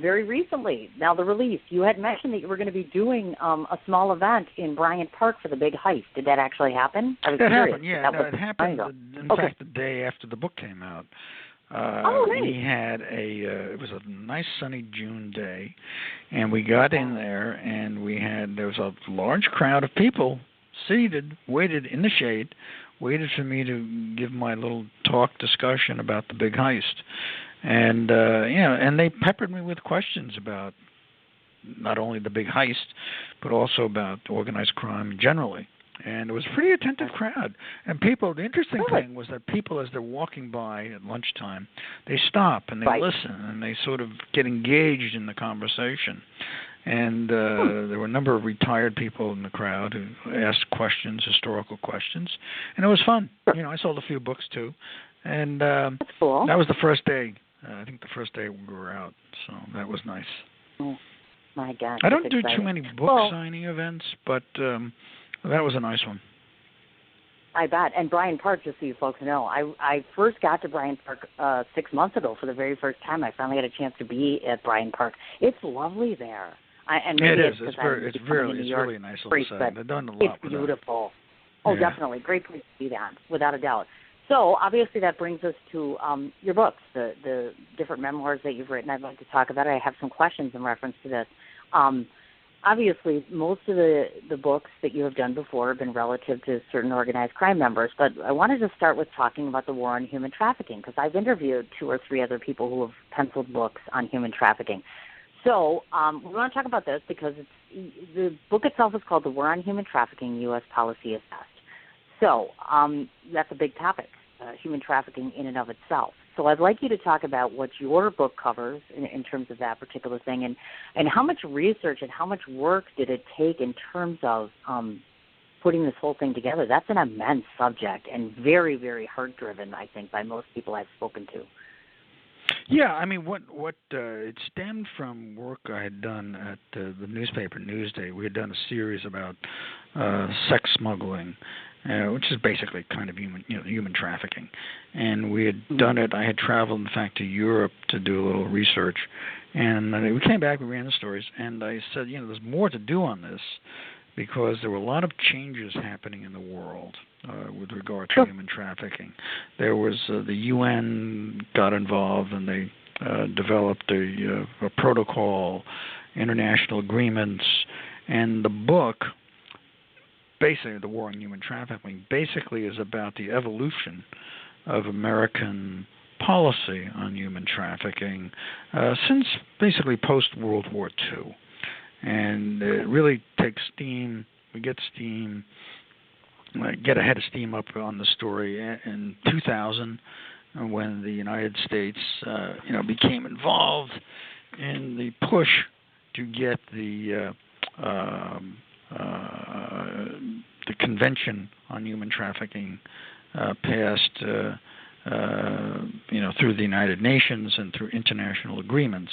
Very recently, now the release, you had mentioned that you were going to be doing a small event in Bryant Park for the big heist. Did that actually happen? I was curious. Happened, yeah. It happened, in fact, the day after the book came out. Nice. We had it was a nice sunny June day, and we got in there, and there was a large crowd of people waited in the shade, waited for me to give my little talk discussion about the big heist. And, and they peppered me with questions about not only the big heist, but also about organized crime generally. And it was a pretty attentive crowd. And the interesting thing was that people, as they're walking by at lunchtime, they stop and they listen and they sort of get engaged in the conversation. And there were a number of retired people in the crowd who asked questions, historical questions. And it was fun. I sold a few books, too. And that's cool. That was the first day. I think the first day we were out. So that was nice. Oh, my God. I don't do too many book signing events, but that was a nice one. I bet. And Bryant Park, just so you folks know, I first got to Bryant Park 6 months ago for the very first time. I finally had a chance to be at Bryant Park. It's lovely there. It is. It's really a nice little setting. They've done a lot. It's beautiful. Oh, definitely. Great place to be that, without a doubt. So, obviously, that brings us to your books, the different memoirs that you've written. I'd like to talk about it. I have some questions in reference to this. Obviously, most of the books that you have done before have been relative to certain organized crime members, but I wanted to start with talking about the war on human trafficking, because I've interviewed 2 or 3 other people who have penciled books on human trafficking. So we want to talk about this because the book itself is called The War on Human Trafficking, U.S. Policy Assessed. So that's a big topic, human trafficking in and of itself. So I'd like you to talk about what your book covers in terms of that particular thing, and how much research and how much work did it take in terms of putting this whole thing together. That's an immense subject and very, very heart-driven, I think, by most people I've spoken to. Yeah, I mean, what it stemmed from work I had done at the newspaper NewsDay. We had done a series about sex smuggling, which is basically kind of human trafficking. And we had done it. I had traveled, in fact, to Europe to do a little research. And we came back, we ran the stories, and I said, there's more to do on this because there were a lot of changes happening in the world with regard to human trafficking. There was the UN got involved, and they developed a protocol, international agreements, and the book, basically, The War on Human Trafficking, basically is about the evolution of American policy on human trafficking since basically post-World War II. And it really takes steam. We get a head of steam up on the story in 2000 when the United States, became involved in the push to get the Convention on Human Trafficking passed, through the United Nations and through international agreements.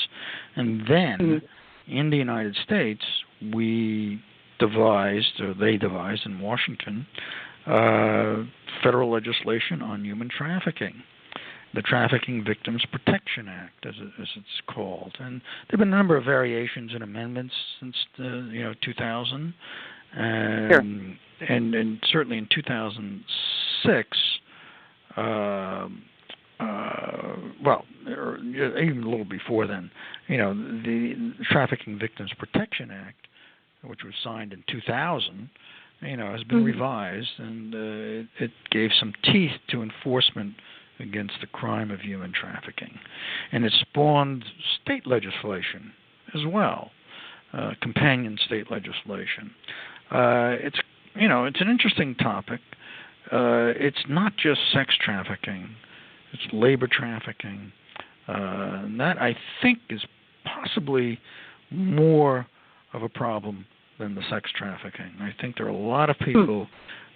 And then in the United States, they devised in Washington, federal legislation on human trafficking, the Trafficking Victims Protection Act, as it's called. And there have been a number of variations and amendments since 2000, and certainly in 2006. Even a little before then, the Trafficking Victims Protection Act, which was signed in 2000, has been revised, and it gave some teeth to enforcement against the crime of human trafficking, and it spawned state legislation as well, companion state legislation. It's an interesting topic. It's not just sex trafficking; it's labor trafficking. And that, I think, is possibly more of a problem than the sex trafficking. I think there are a lot of people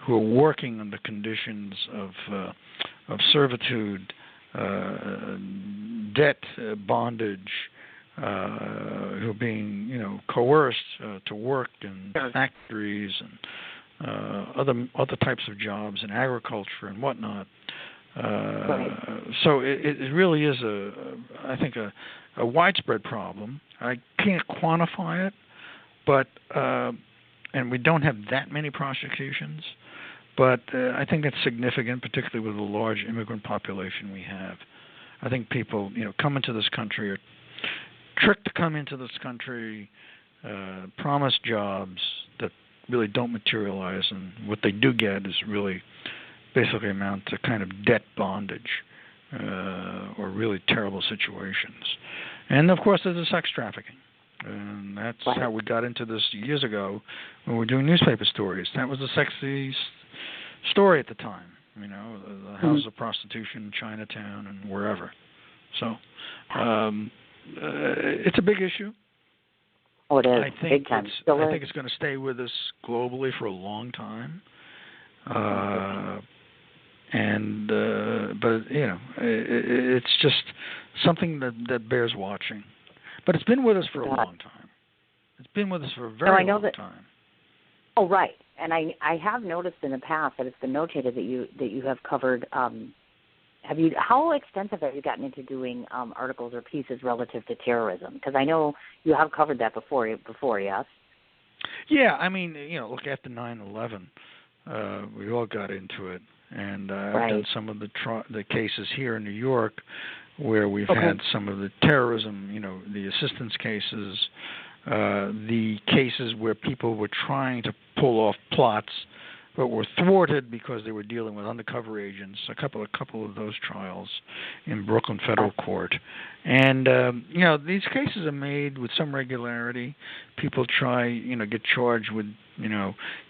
who are working under conditions of servitude, debt, bondage, who are being, coerced to work in factories and other types of jobs in agriculture and whatnot. So it really is I think a widespread problem. I can't quantify it, but and we don't have that many prosecutions, but I think it's significant, particularly with the large immigrant population we have. I think people, come into this country, are tricked to come into this country, promised jobs that really don't materialize, and what they do get is really basically amount to kind of debt bondage or really terrible situations. And, of course, there's the sex trafficking. And that's how we got into this years ago when we were doing newspaper stories. That was a sexy story at the time, the houses of prostitution in Chinatown and wherever. So it's a big issue. Oh, it is. I think big time. I think it's going to stay with us globally for a long time. But it's just something that bears watching. But it's been with us for a long time. It's been with us for a very long time. Oh, right. And I have noticed in the past that it's been notated that you have covered. How extensive have you gotten into doing articles or pieces relative to terrorism? Because I know you have covered that before, yes? Yeah, look, after 9/11, we all got into it, and I've done some of the cases here in New York where we've had some of the terrorism, the assistance cases, the cases where people were trying to pull off plots but were thwarted because they were dealing with undercover agents. A couple of those trials in Brooklyn Federal Court, and these cases are made with some regularity. People try, get charged with,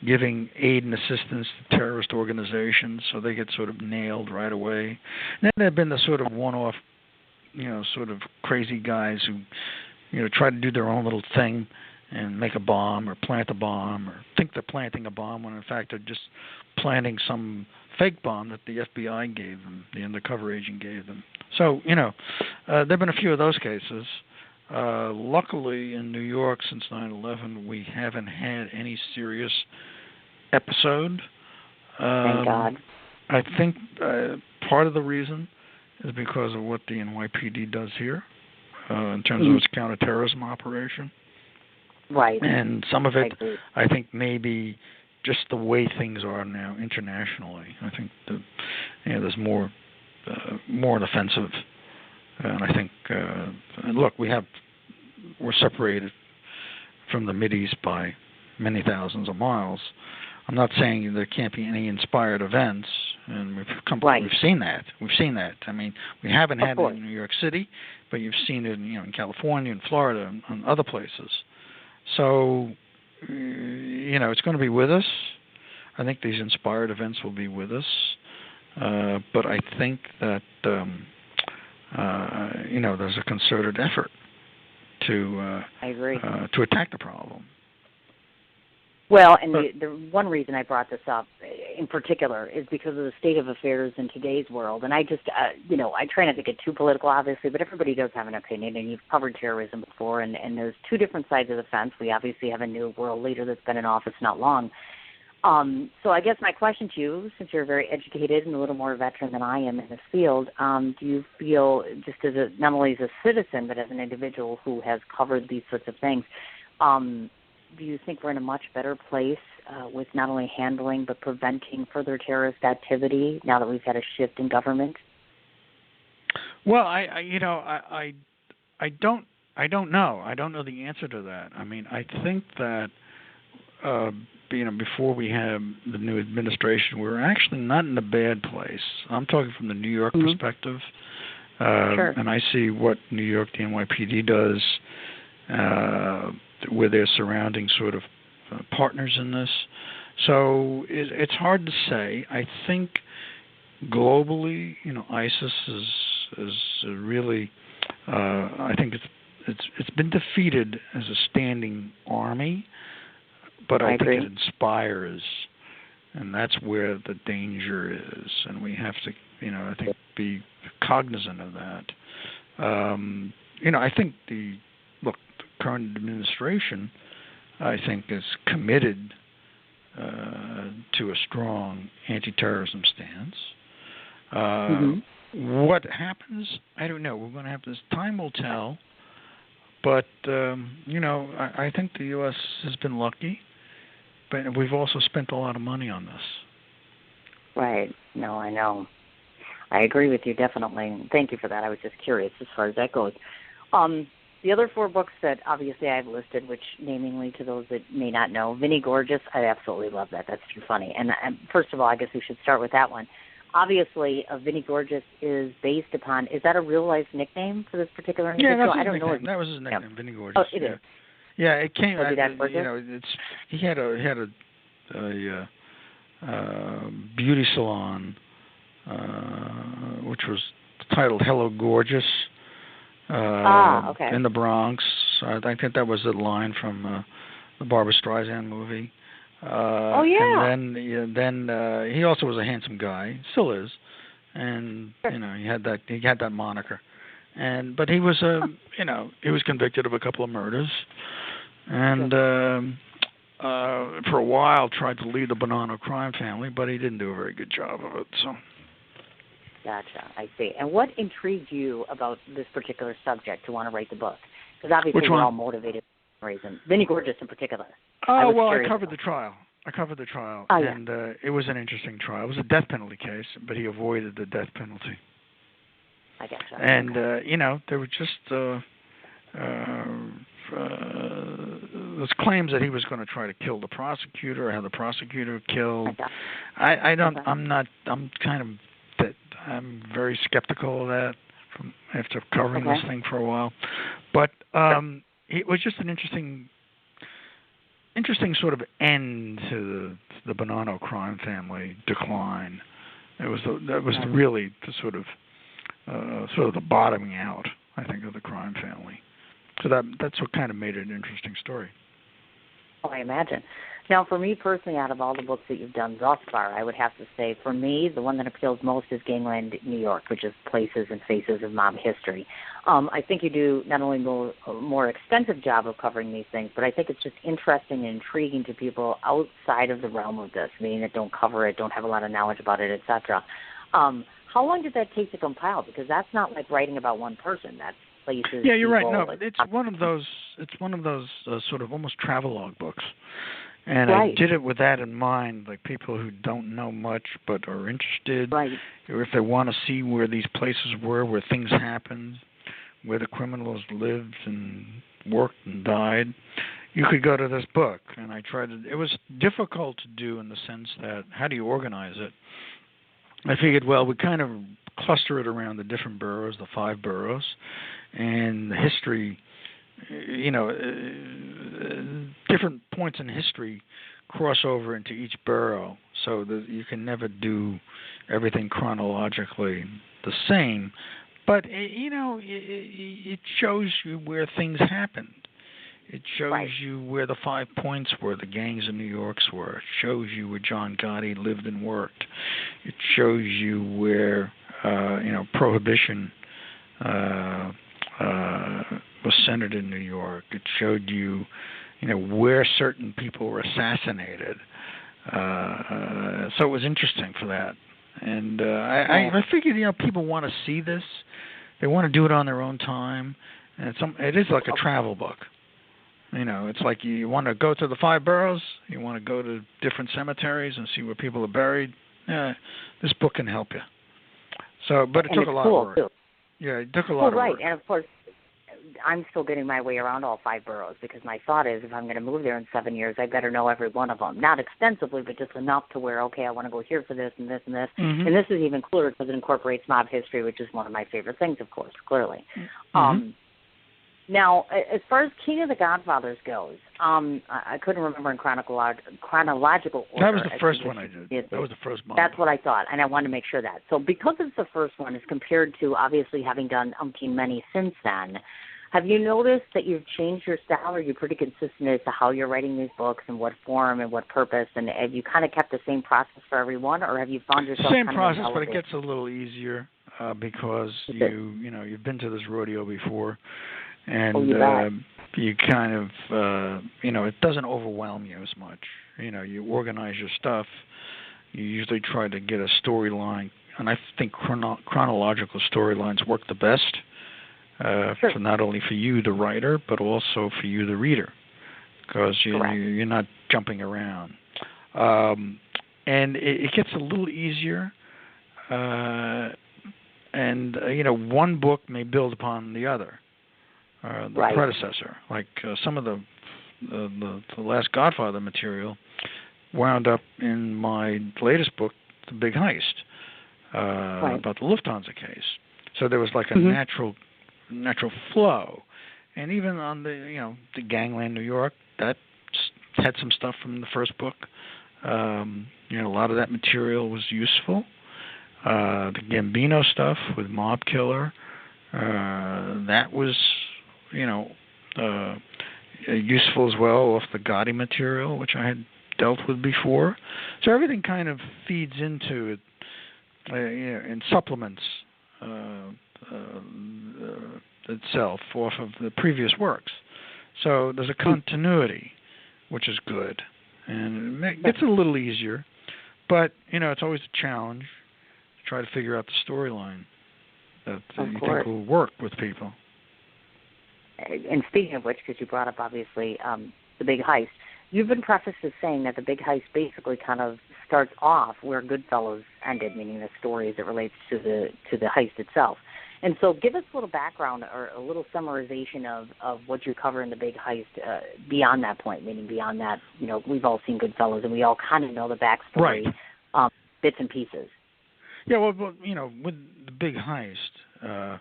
giving aid and assistance to terrorist organizations, so they get sort of nailed right away. And then there have been the sort of one-off, sort of crazy guys who, try to do their own little thing and make a bomb or plant a bomb or think they're planting a bomb when in fact they're just planting some fake bomb that the FBI gave them, the undercover agent gave them. So, there have been a few of those cases. Luckily in New York since 9/11 we haven't had any serious episode. Thank God. I think part of the reason is because of what the NYPD does here in terms of its counterterrorism operation. Right. And some of it, I think, maybe just the way things are now internationally. I think there's more an offensive, and I think look, we're separated from the Mideast by many thousands of miles. I'm not saying there can't be any inspired events, and we've seen that. We haven't had it in New York City, but you've seen it in California and Florida and other places. So, it's going to be with us. I think these inspired events will be with us. But I think that, there's a concerted effort to attack the problem. Well, and the one reason I brought this up, in particular is because of the state of affairs in today's world. And I just, I try not to get too political, obviously, but everybody does have an opinion, and you've covered terrorism before, and there's two different sides of the fence. We obviously have a new world leader that's been in office not long. So I guess my question to you, since you're very educated and a little more veteran than I am in this field, do you feel, just as not only as a citizen, but as an individual who has covered these sorts of things, do you think we're in a much better place with not only handling but preventing further terrorist activity now that we've had a shift in government? Well, I don't know. I don't know the answer to that. I mean, I think that before we have the new administration, we're actually not in a bad place. I'm talking from the New York perspective, Sure. and I see what New York, the NYPD does, with their surrounding sort of partners in this. So it's hard to say. I think globally, ISIS is really. I think it's been defeated as a standing army, but I think it inspires, and that's where the danger is, and we have to, I think, be cognizant of that. I think the current administration, I think, is committed to a strong anti-terrorism stance. What happens? I don't know. We're going to have this. Time will tell. But I think the U.S. has been lucky, but we've also spent a lot of money on this. Right. No, I know. I agree with you definitely. Thank you for that. I was just curious as far as that goes. The other 4 books that obviously I've listed, which namingly to those that may not know, Vinnie Gorgeous, I absolutely love that. That's too funny. And first of all, I guess we should start with that one. Obviously, Vinnie Gorgeous is based upon, is that a real-life nickname for this particular individual? Yeah, that's his I don't nickname. know. That was his nickname, Yeah. Vinnie Gorgeous. Oh, it is. Yeah, it came. He had a beauty salon, which was titled Hello Gorgeous. Okay. In the Bronx. I think that was the line from the Barbra Streisand movie. Oh yeah. And then he also was a handsome guy, still is, and he had that moniker. But he was he was convicted of a couple of murders, and for a while tried to lead the Bonanno crime family, but he didn't do a very good job of it. So. Gotcha. I see. And what intrigued you about this particular subject to want to write the book? Because obviously we're all motivated for a reason. Vinnie Gorgeous in particular. Oh, well, I covered the trial. Oh, yeah. And it was an interesting trial. It was a death penalty case, but he avoided the death penalty. I gotcha. And, there were just those claims that he was going to try to kill the prosecutor or have the prosecutor killed. I'm very skeptical of that after covering this thing for a while. But it was just an interesting sort of end to the Bonanno crime family decline. That was really the sort of the bottoming out, I think, of the crime family. So that's what kind of made it an interesting story. Oh, I imagine. Now, for me personally, out of all the books that you've done thus far, I would have to say, for me, the one that appeals most is Gangland New York, which is Places and Faces of Mob History. I think you do not only a more extensive job of covering these things, but I think it's just interesting and intriguing to people outside of the realm of this, meaning that don't cover it, don't have a lot of knowledge about it, etc. How long did that take to compile? Because that's not like writing about one person. That's places. Yeah, you're right. No, like, it's one of those sort of almost travelogue books. And right. I did it with that in mind, like people who don't know much but are interested, right. or if they want to see where these places were, where things happened, where the criminals lived and worked and died, you could go to this book. And I tried to. It was difficult to do in the sense that how do you organize it? I figured, well, we kind of cluster it around the different boroughs, the 5 boroughs, and the history. Different points in history cross over into each borough, so that you can never do everything chronologically the same. But it shows you where things happened. It shows you where the 5 points were, the gangs in New York's were. It shows you where John Gotti lived and worked. It shows you where, Prohibition was centered in New York. It showed you, where certain people were assassinated. So it was interesting for that. And I figured, people want to see this. They want to do it on their own time. And it is like a travel book. It's like you want to go to the 5 boroughs, you want to go to different cemeteries and see where people are buried. Yeah, this book can help you. So, but it took a lot of work. Too. Yeah, it took a lot of work. And of course, I'm still getting my way around all 5 boroughs because my thought is if I'm going to move there in 7 years, I better know every one of them. Not extensively, but just enough to where, okay, I want to go here for this and this and this. Mm-hmm. And this is even clearer because it incorporates mob history, which is one of my favorite things, of course, clearly. Mm-hmm. Now, as far as King of the Godfathers goes, I couldn't remember in chronological order. That was the first one I did. That was the first one. That's what I thought, and I wanted to make sure that. So because it's the first one as compared to obviously having done umpteen many since then, have you noticed that you've changed your style? Are you pretty consistent as to how you're writing these books and what form and what purpose? And have you kind of kept the same process for everyone, or have you found yourself same process, but it gets a little easier because you've been to this rodeo before. And you kind of, it doesn't overwhelm you as much. You organize your stuff. You usually try to get a storyline. And I think chronological storylines work the best, for not only for you, the writer, but also for you, the reader, because you're not jumping around. And it gets a little easier. One book may build upon the other. The predecessor, like some of the Last Godfather material, wound up in my latest book, The Big Heist, about the Lufthansa case. So there was like a natural flow, and even on the Gangland New York, that had some stuff from the first book. A lot of that material was useful. The Gambino stuff with Mob Killer, that was useful as well off the Gotti material, which I had dealt with before. So everything kind of feeds into it, and supplements itself off of the previous works. So there's a continuity, which is good, and it gets a little easier. But it's always a challenge to try to figure out the storyline that you think will work with people. And speaking of which, because you brought up, obviously, The Big Heist, you've been prefaced as saying that The Big Heist basically kind of starts off where Goodfellas ended, meaning the story as it relates to the heist itself. And so give us a little background or a little summarization of what you cover in The Big Heist beyond that point, meaning beyond that, we've all seen Goodfellas and we all kind of know the backstory, bits and pieces. Yeah, well, with The Big Heist,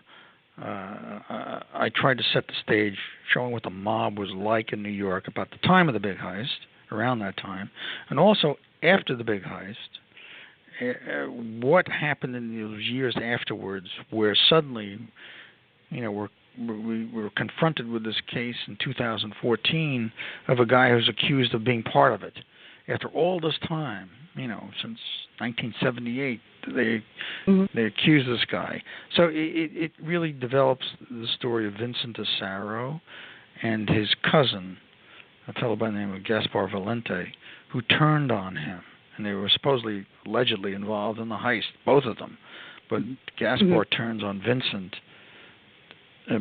I tried to set the stage showing what the mob was like in New York about the time of the Big Heist, around that time, and also after the Big Heist, what happened in those years afterwards where suddenly, we were confronted with this case in 2014 of a guy who's accused of being part of it. After all this time, since 1978, they accuse this guy. So it really develops the story of Vincent Asaro and his cousin, a fellow by the name of Gaspar Valente, who turned on him. And they were supposedly, allegedly involved in the heist, both of them. But Gaspar turns on Vincent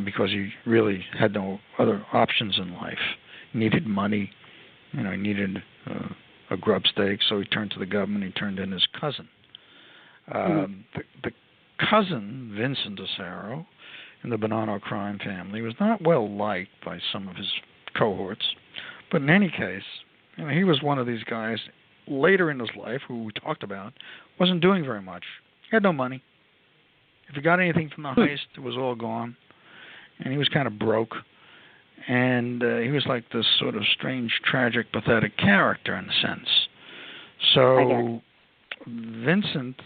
because he really had no other options in life. He needed money, he needed a grub stake, so he turned to the government. He turned in his cousin. The cousin, Vincent Asaro, in the Bonanno crime family, was not well liked by some of his cohorts. But in any case, he was one of these guys later in his life, who we talked about, wasn't doing very much. He had no money. If he got anything from the heist, it was all gone. And he was kind of broke. And he was like this sort of strange, tragic, pathetic character in a sense. So Vincent,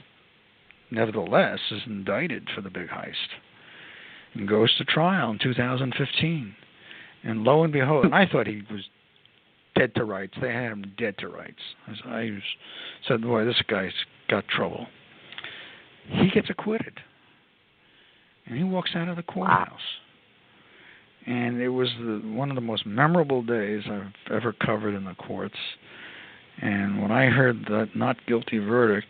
nevertheless, is indicted for the Big Heist and goes to trial in 2015. And lo and behold, and I thought he was dead to rights. They had him dead to rights. I said, boy, this guy's got trouble. He gets acquitted. And he walks out of the courthouse. Wow. And it was one of the most memorable days I've ever covered in the courts. And when I heard that not guilty verdict,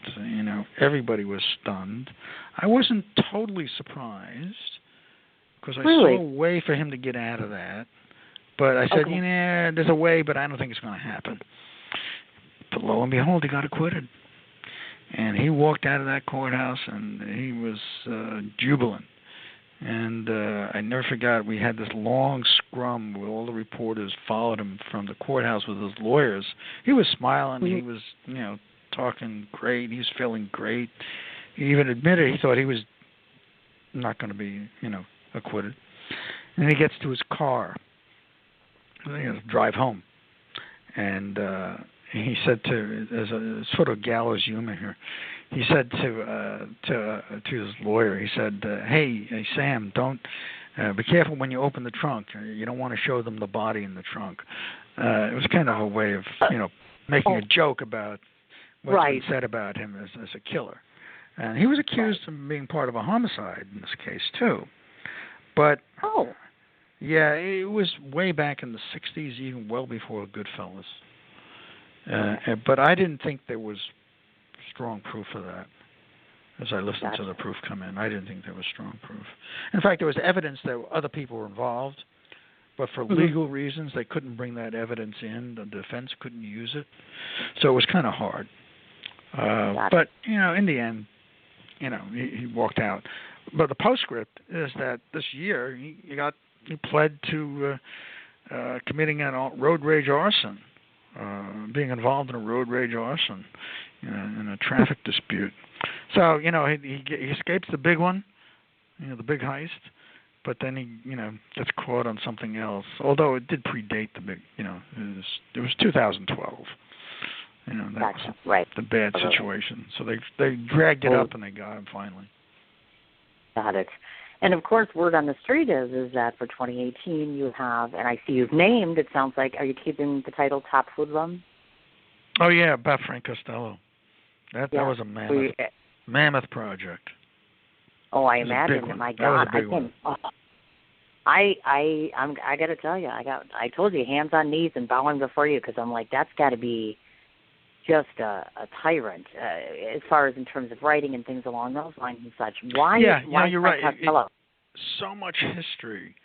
everybody was stunned. I wasn't totally surprised because I saw a way for him to get out of that. But I said, there's a way, but I don't think it's going to happen. But lo and behold, he got acquitted. And he walked out of that courthouse, and he was jubilant. And I never forgot, we had this long scrum where all the reporters followed him from the courthouse with his lawyers. He was smiling. Mm-hmm. He was, talking great. He was feeling great. He even admitted he thought he was not going to be, acquitted. And he gets to his car, drive home. And he said there's a sort of gallows humor here. He said to his lawyer, he said, hey Sam, don't be careful when you open the trunk. You don't want to show them the body in the trunk. It was kind of a way of, making a joke about what's been said about him as a killer. And he was accused of being part of a homicide in this case, too. But, yeah, it was way back in the 60s, even well before Goodfellas. But I didn't think there was strong proof of that. As I listened to the proof come in, I didn't think there was strong proof. In fact, there was evidence that other people were involved, but for legal reasons, they couldn't bring that evidence in. The defense couldn't use it. So it was kind of hard. But, in the end, he walked out. But the postscript is that this year he pled to committing a road rage arson, being involved in a road rage arson in a traffic dispute. So, he escapes the big one, the big heist, but then he, gets caught on something else. Although it did predate the big, it was 2012. That was the bad situation. So they dragged it up and they got him finally. Got it. And of course, word on the street is that for 2018 you have, and I see you've named, it sounds like, are you keeping the title Top Hoodlum? Oh yeah, about Frank Costello. That was a mammoth project. Oh, I imagine. My God, I got to tell you, I told you, hands on knees and bowing before you, because I'm like, that's got to be just a tyrant as far as in terms of writing and things along those lines and such. Why you're right. So much history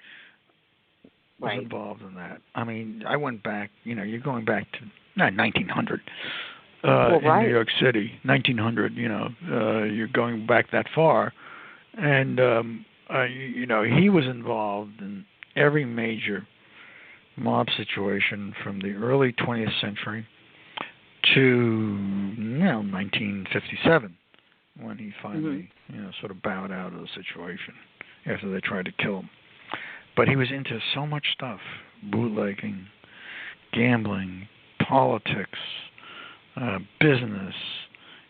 was involved in that. I mean, I went back. You're going back to 1900 in New York City. 1900. You're going back that far, and he was involved in every major mob situation from the early 20th century to 1957, when he finally sort of bowed out of the situation after they tried to kill him. But he was into so much stuff: bootlegging, gambling, politics, business,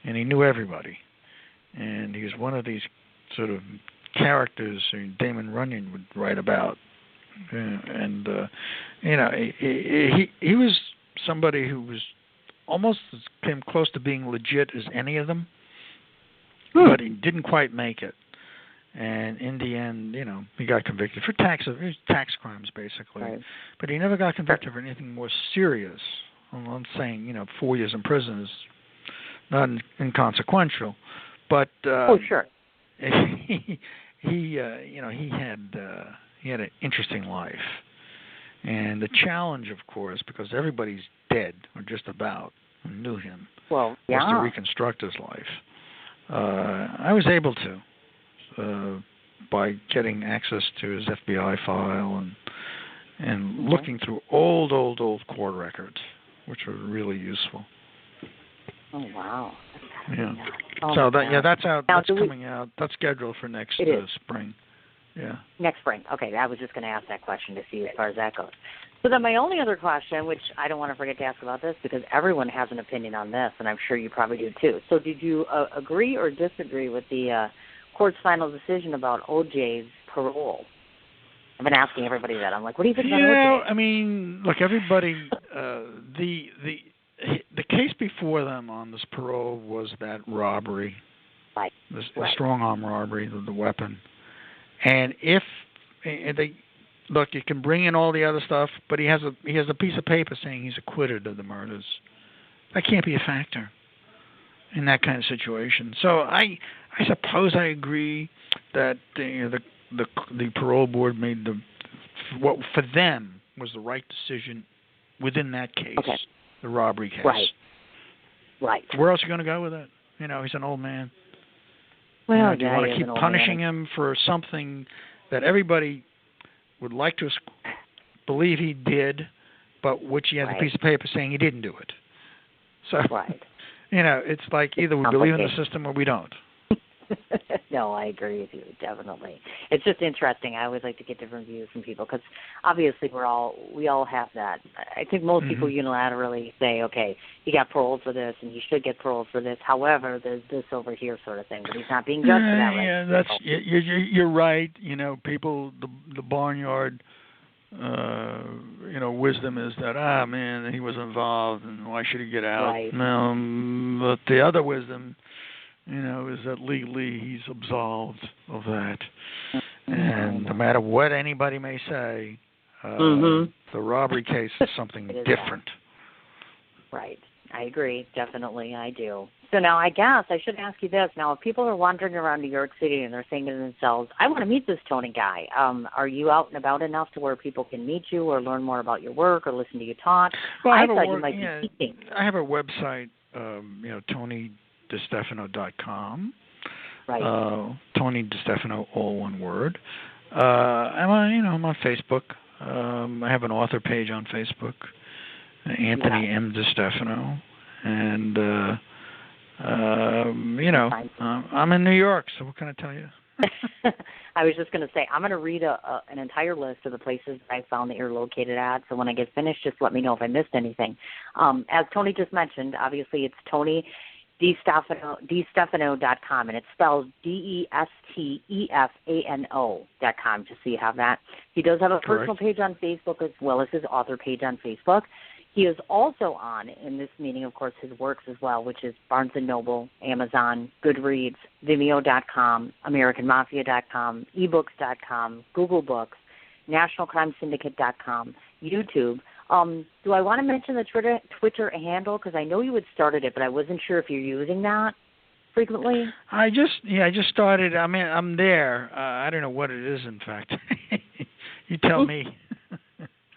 and he knew everybody. And he was one of these sort of characters who Damon Runyon would write about. He was somebody who was almost came close to being legit as any of them, but he didn't quite make it. And in the end, he got convicted for tax crimes, basically. Right. But he never got convicted for anything more serious. I'm saying, 4 years in prison is not inconsequential. But sure. He had an interesting life. And the challenge, of course, because everybody's dead, or just about, who knew him, was to reconstruct his life. I was able to, by getting access to his FBI file and looking through old court records, which were really useful. Oh, wow. Yeah. That's out. That's coming out. That's scheduled for next spring. Yeah. Next spring. Okay, I was just going to ask that question to see as far as that goes. So then my only other question, which I don't want to forget to ask about this, because everyone has an opinion on this, and I'm sure you probably do too. So did you agree or disagree with the court's final decision about O.J.'s parole? I've been asking everybody that. I'm like, what do you think about I mean, look, everybody, the case before them on this parole was that robbery, right. the strong arm robbery, the weapon. And if they look, you can bring in all the other stuff, but he has a piece of paper saying he's acquitted of the murders. That can't be a factor in that kind of situation. So I suppose I agree that the parole board made what for them was the right decision within that case, the robbery case. Right. Where else are you going to go with it? He's an old man. Well, do you want to keep punishing him for something that everybody would like to believe he did, but which he has a piece of paper saying he didn't do it? So, it's like either we believe in the system or we don't. No, I agree with you, definitely. It's just interesting. I always like to get different views from people because obviously we all have that. I think most people unilaterally say, okay, he got paroled for this and he should get paroled for this. However, there's this over here sort of thing, but he's not being judged for that, right? Yeah, you're right. People, the barnyard, wisdom is that, man, he was involved and why should he get out? Right. But the other wisdom, is that legally he's absolved of that. And no matter what anybody may say, the robbery case is something different. Right. I agree. Definitely, I do. So now I guess I should ask you this. Now, if people are wandering around New York City and they're saying to themselves, I want to meet this Tony guy, are you out and about enough to where people can meet you or learn more about your work or listen to you talk? Well, I thought you might be teaching. I have a website, TonyDeStefano.com. Right. Tony DeStefano, all one word. I'm on Facebook. I have an author page on Facebook, Anthony M. DeStefano, and I'm in New York. So what can I tell you? I was just going to say, I'm going to read an entire list of the places I found that you're located at. So when I get finished, just let me know if I missed anything. As Tony just mentioned, obviously it's Tony DeStefano.com, and it's spelled DeStefano.com, just so you have that. He does have a personal page on Facebook as well as his author page on Facebook. He is also on, in this meeting, of course, his works as well, which is Barnes & Noble, Amazon, Goodreads, Vimeo.com, AmericanMafia.com, eBooks.com, Google Books, NationalCrimeSyndicate.com, YouTube. Do I want to mention the Twitter handle? Because I know you had started it, but I wasn't sure if you're using that frequently. I just started. I mean, I'm there. I don't know what it is, in fact. You tell me.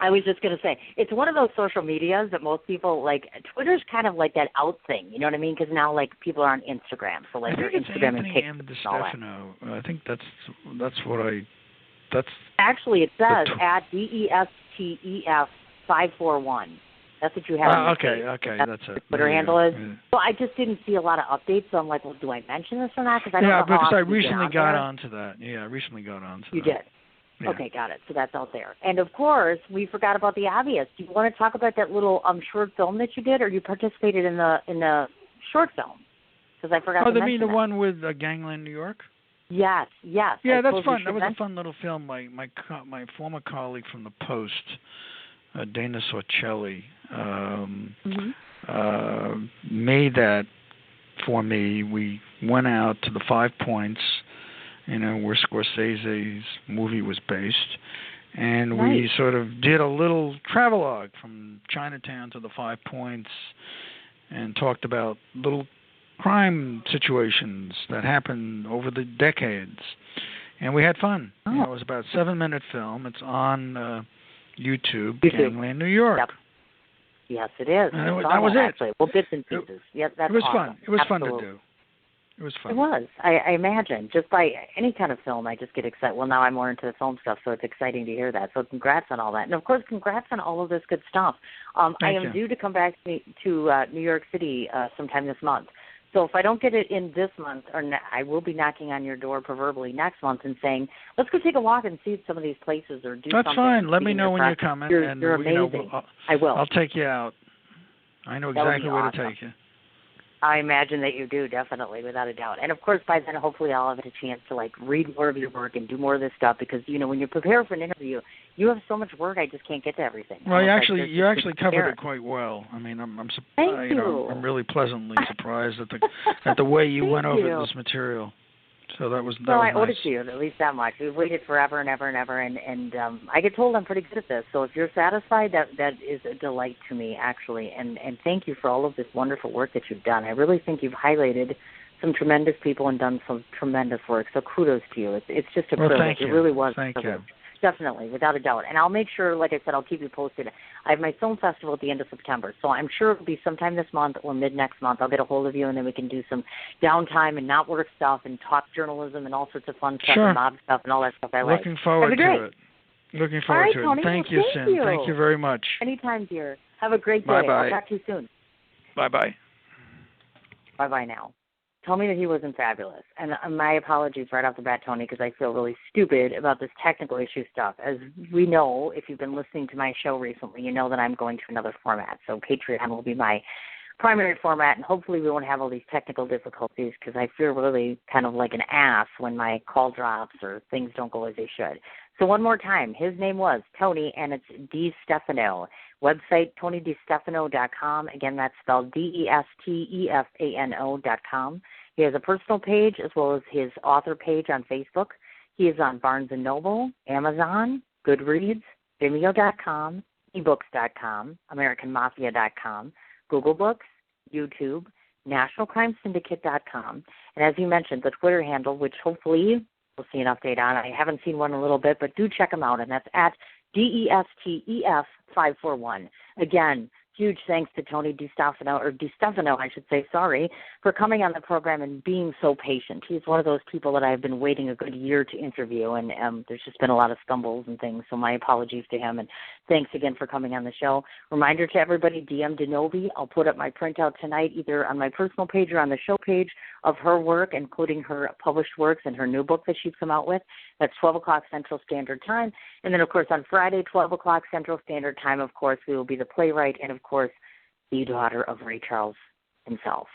I was just going to say, it's one of those social medias that most people, like, Twitter's kind of like that out thing, you know what I mean? Because now, like, people are on Instagram. So, like, they're Instagram and TikTok and all that. I think that's what Actually, it says at DESTEF541. That's what you have. Okay, that's it. Twitter handle is. Yeah. Well, I just didn't see a lot of updates, so I'm like, well, do I mention this or not? Because I don't know because I recently got onto that. Yeah, I recently got onto that. You did? Yeah. Okay, got it. So that's out there. And, of course, we forgot about the obvious. Do you want to talk about that little short film that you did, or you participated in the short film? Because I forgot to mention mean the one with Gangland, New York? Yes. Yeah, that's fun. That was a fun little film. My former colleague from the Post, Dana Sorcelli, made that for me. We went out to the 5 Points, where Scorsese's movie was based, and we sort of did a little travelogue from Chinatown to the 5 Points and talked about little crime situations that happened over the decades. And we had fun. It was about a 7-minute film. It's on YouTube, Gangland, New York. Yep. Yes, it is. And that was it. Actually. Well, bits and pieces. Yep, that's it was awesome. fun. It was Absolutely. fun to do. It was fun. It was. I imagine. Just by any kind of film, I just get excited. Well, now I'm more into the film stuff, so it's exciting to hear that. So congrats on all that. And, of course, congrats on all of this good stuff. I am due to come back to New York City sometime this month. So if I don't get it in this month, I will be knocking on your door proverbially next month and saying, let's go take a walk and see some of these places or do something. That's fine. Let me know when you're coming. You're amazing. I will. I'll take you out. I know exactly where to take you. I imagine that you do, definitely, without a doubt. And, of course, by then, hopefully I'll have a chance to, read more of your work and do more of this stuff because, when you prepare for an interview, you have so much work, I just can't get to everything. Well, you actually covered it quite well. I mean, I'm really pleasantly surprised at the way you went over this material. So that was I nice. owed it to you, at least that much. We've waited forever and ever and ever, and I get told I'm pretty good at this. So if you're satisfied, that is a delight to me, actually. And thank you for all of this wonderful work that you've done. I really think you've highlighted some tremendous people and done some tremendous work. So kudos to you. It's just a privilege. Thank you. It really was. Thank a privilege. you. Definitely, without a doubt. And I'll make sure, like I said, I'll keep you posted. I have my film festival at the end of September, so I'm sure it'll be sometime this month or mid-next month. I'll get a hold of you, and then we can do some downtime and not work stuff and talk journalism and all sorts of fun stuff and mob stuff and all that stuff I like. Looking forward to it. Looking forward to it. Tony, Thank you, Sin. Thank you very much. Anytime, dear. Have a great day. Bye-bye. I'll talk to you soon. Bye-bye. Bye-bye now. Tell me that he wasn't fabulous. And my apologies right off the bat, Tony, because I feel really stupid about this technical issue stuff. As we know, if you've been listening to my show recently, you know that I'm going to another format. So Patreon will be my primary format, and hopefully we won't have all these technical difficulties because I feel really kind of like an ass when my call drops or things don't go as they should. So one more time, his name was Tony, and it's DeStefano. Website, TonyDeStefano.com. Again, that's spelled DeStefano.com. He has a personal page as well as his author page on Facebook. He is on Barnes & Noble, Amazon, Goodreads, Vimeo.com, eBooks.com, AmericanMafia.com, Google Books, YouTube, NationalCrimeSyndicate.com, and as you mentioned, the Twitter handle, which hopefully we'll see an update on. I haven't seen one in a little bit, but do check him out, and that's at DESTEF541. Again, huge thanks to Tony DeStefano, I should say, for coming on the program and being so patient. He's one of those people that I've been waiting a good year to interview, and there's just been a lot of stumbles and things, so my apologies to him, and thanks again for coming on the show. Reminder to everybody, DM Denovi, I'll put up my printout tonight either on my personal page or on the show page of her work, including her published works and her new book that she's come out with. That's 12 o'clock Central Standard Time. And then, of course, on Friday, 12 o'clock Central Standard Time, of course, we will be the playwright and, of course, the daughter of Ray Charles himself.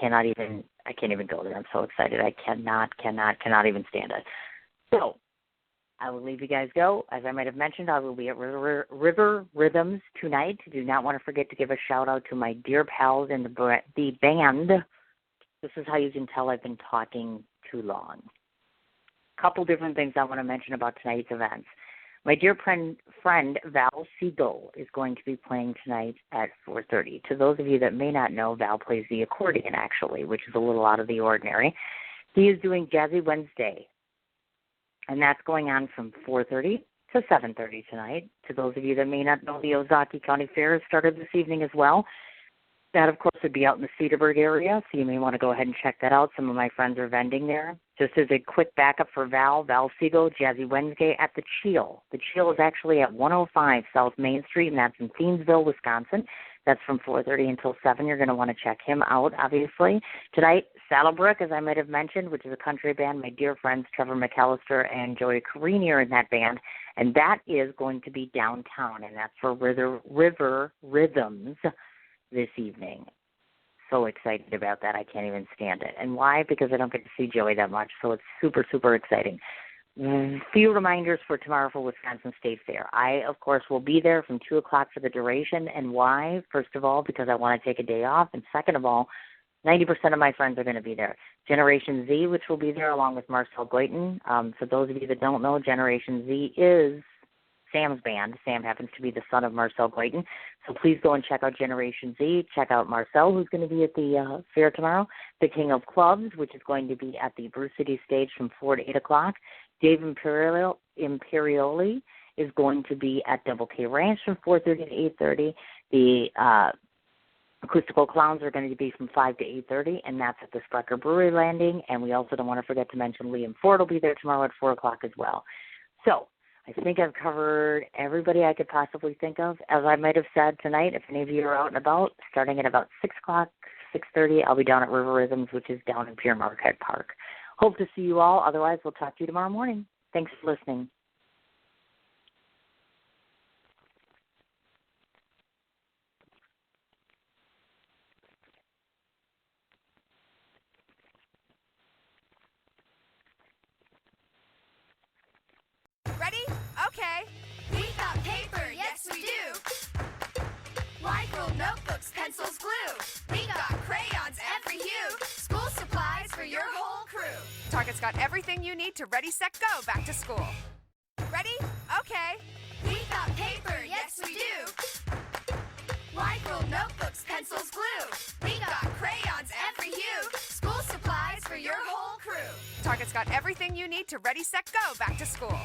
I can't even go there. I'm so excited. I cannot even stand it. So I will leave you guys go. As I might have mentioned, I will be at River Rhythms tonight. Do not want to forget to give a shout-out to my dear pals in the band. This is how you can tell I've been talking too long. Couple different things I want to mention about tonight's events. My dear friend Val Siegel is going to be playing tonight at 4:30. To those of you that may not know, Val plays the accordion, actually, which is a little out of the ordinary. He is doing Jazzy Wednesday, and that's going on from 4:30 to 7:30 tonight. To those of you that may not know, the Ozaki County Fair has started this evening as well. That, of course, would be out in the Cedarburg area, so you may want to go ahead and check that out. Some of my friends are vending there. Just as a quick backup for Val Siegel, Jazzy Wednesday at the Cheel. The Cheel is actually at 105 South Main Street, and that's in Thiensville, Wisconsin. That's from 4:30 until 7. You're going to want to check him out, obviously. Tonight, Saddlebrook, as I might have mentioned, which is a country band. My dear friends Trevor McAllister and Joey Carini are in that band, and that is going to be downtown, and that's for River Rhythms this evening. So excited about that. I can't even stand it. And why? Because I don't get to see Joey that much, so it's super, super exciting. Few reminders for tomorrow for Wisconsin State Fair. I, of course, will be there from 2 o'clock for the duration. And why? First of all, because I want to take a day off. And second of all, 90% of my friends are going to be there. Generation Z, which will be there along with Marcel Goiten. For those of you that don't know, Generation Z is Sam's band. Sam happens to be the son of Marcel Goiten. So please go and check out Generation Z. Check out Marcel, who's going to be at the fair tomorrow. The King of Clubs, which is going to be at the Bruce City stage from 4 to 8 o'clock. Dave Imperioli is going to be at Double K Ranch from 4:30 to 8:30. The Acoustical Clowns are going to be from 5 to 8:30, and that's at the Sprecher Brewery Landing. And we also don't want to forget to mention Liam Ford will be there tomorrow at 4 o'clock as well. So I think I've covered everybody I could possibly think of. As I might have said tonight, if any of you are out and about, starting at about 6 o'clock, 6:30, I'll be down at River Rhythms, which is down in Pier Marquette Park. Hope to see you all. Otherwise, we'll talk to you tomorrow morning. Thanks for listening. got everything you need to ready, set, go back to school. Ready? Okay. We got paper, yes we do. Wide ruled notebooks, pencils, glue. We got crayons every hue. School supplies for your whole crew. Target's got everything you need to ready, set, go back to school.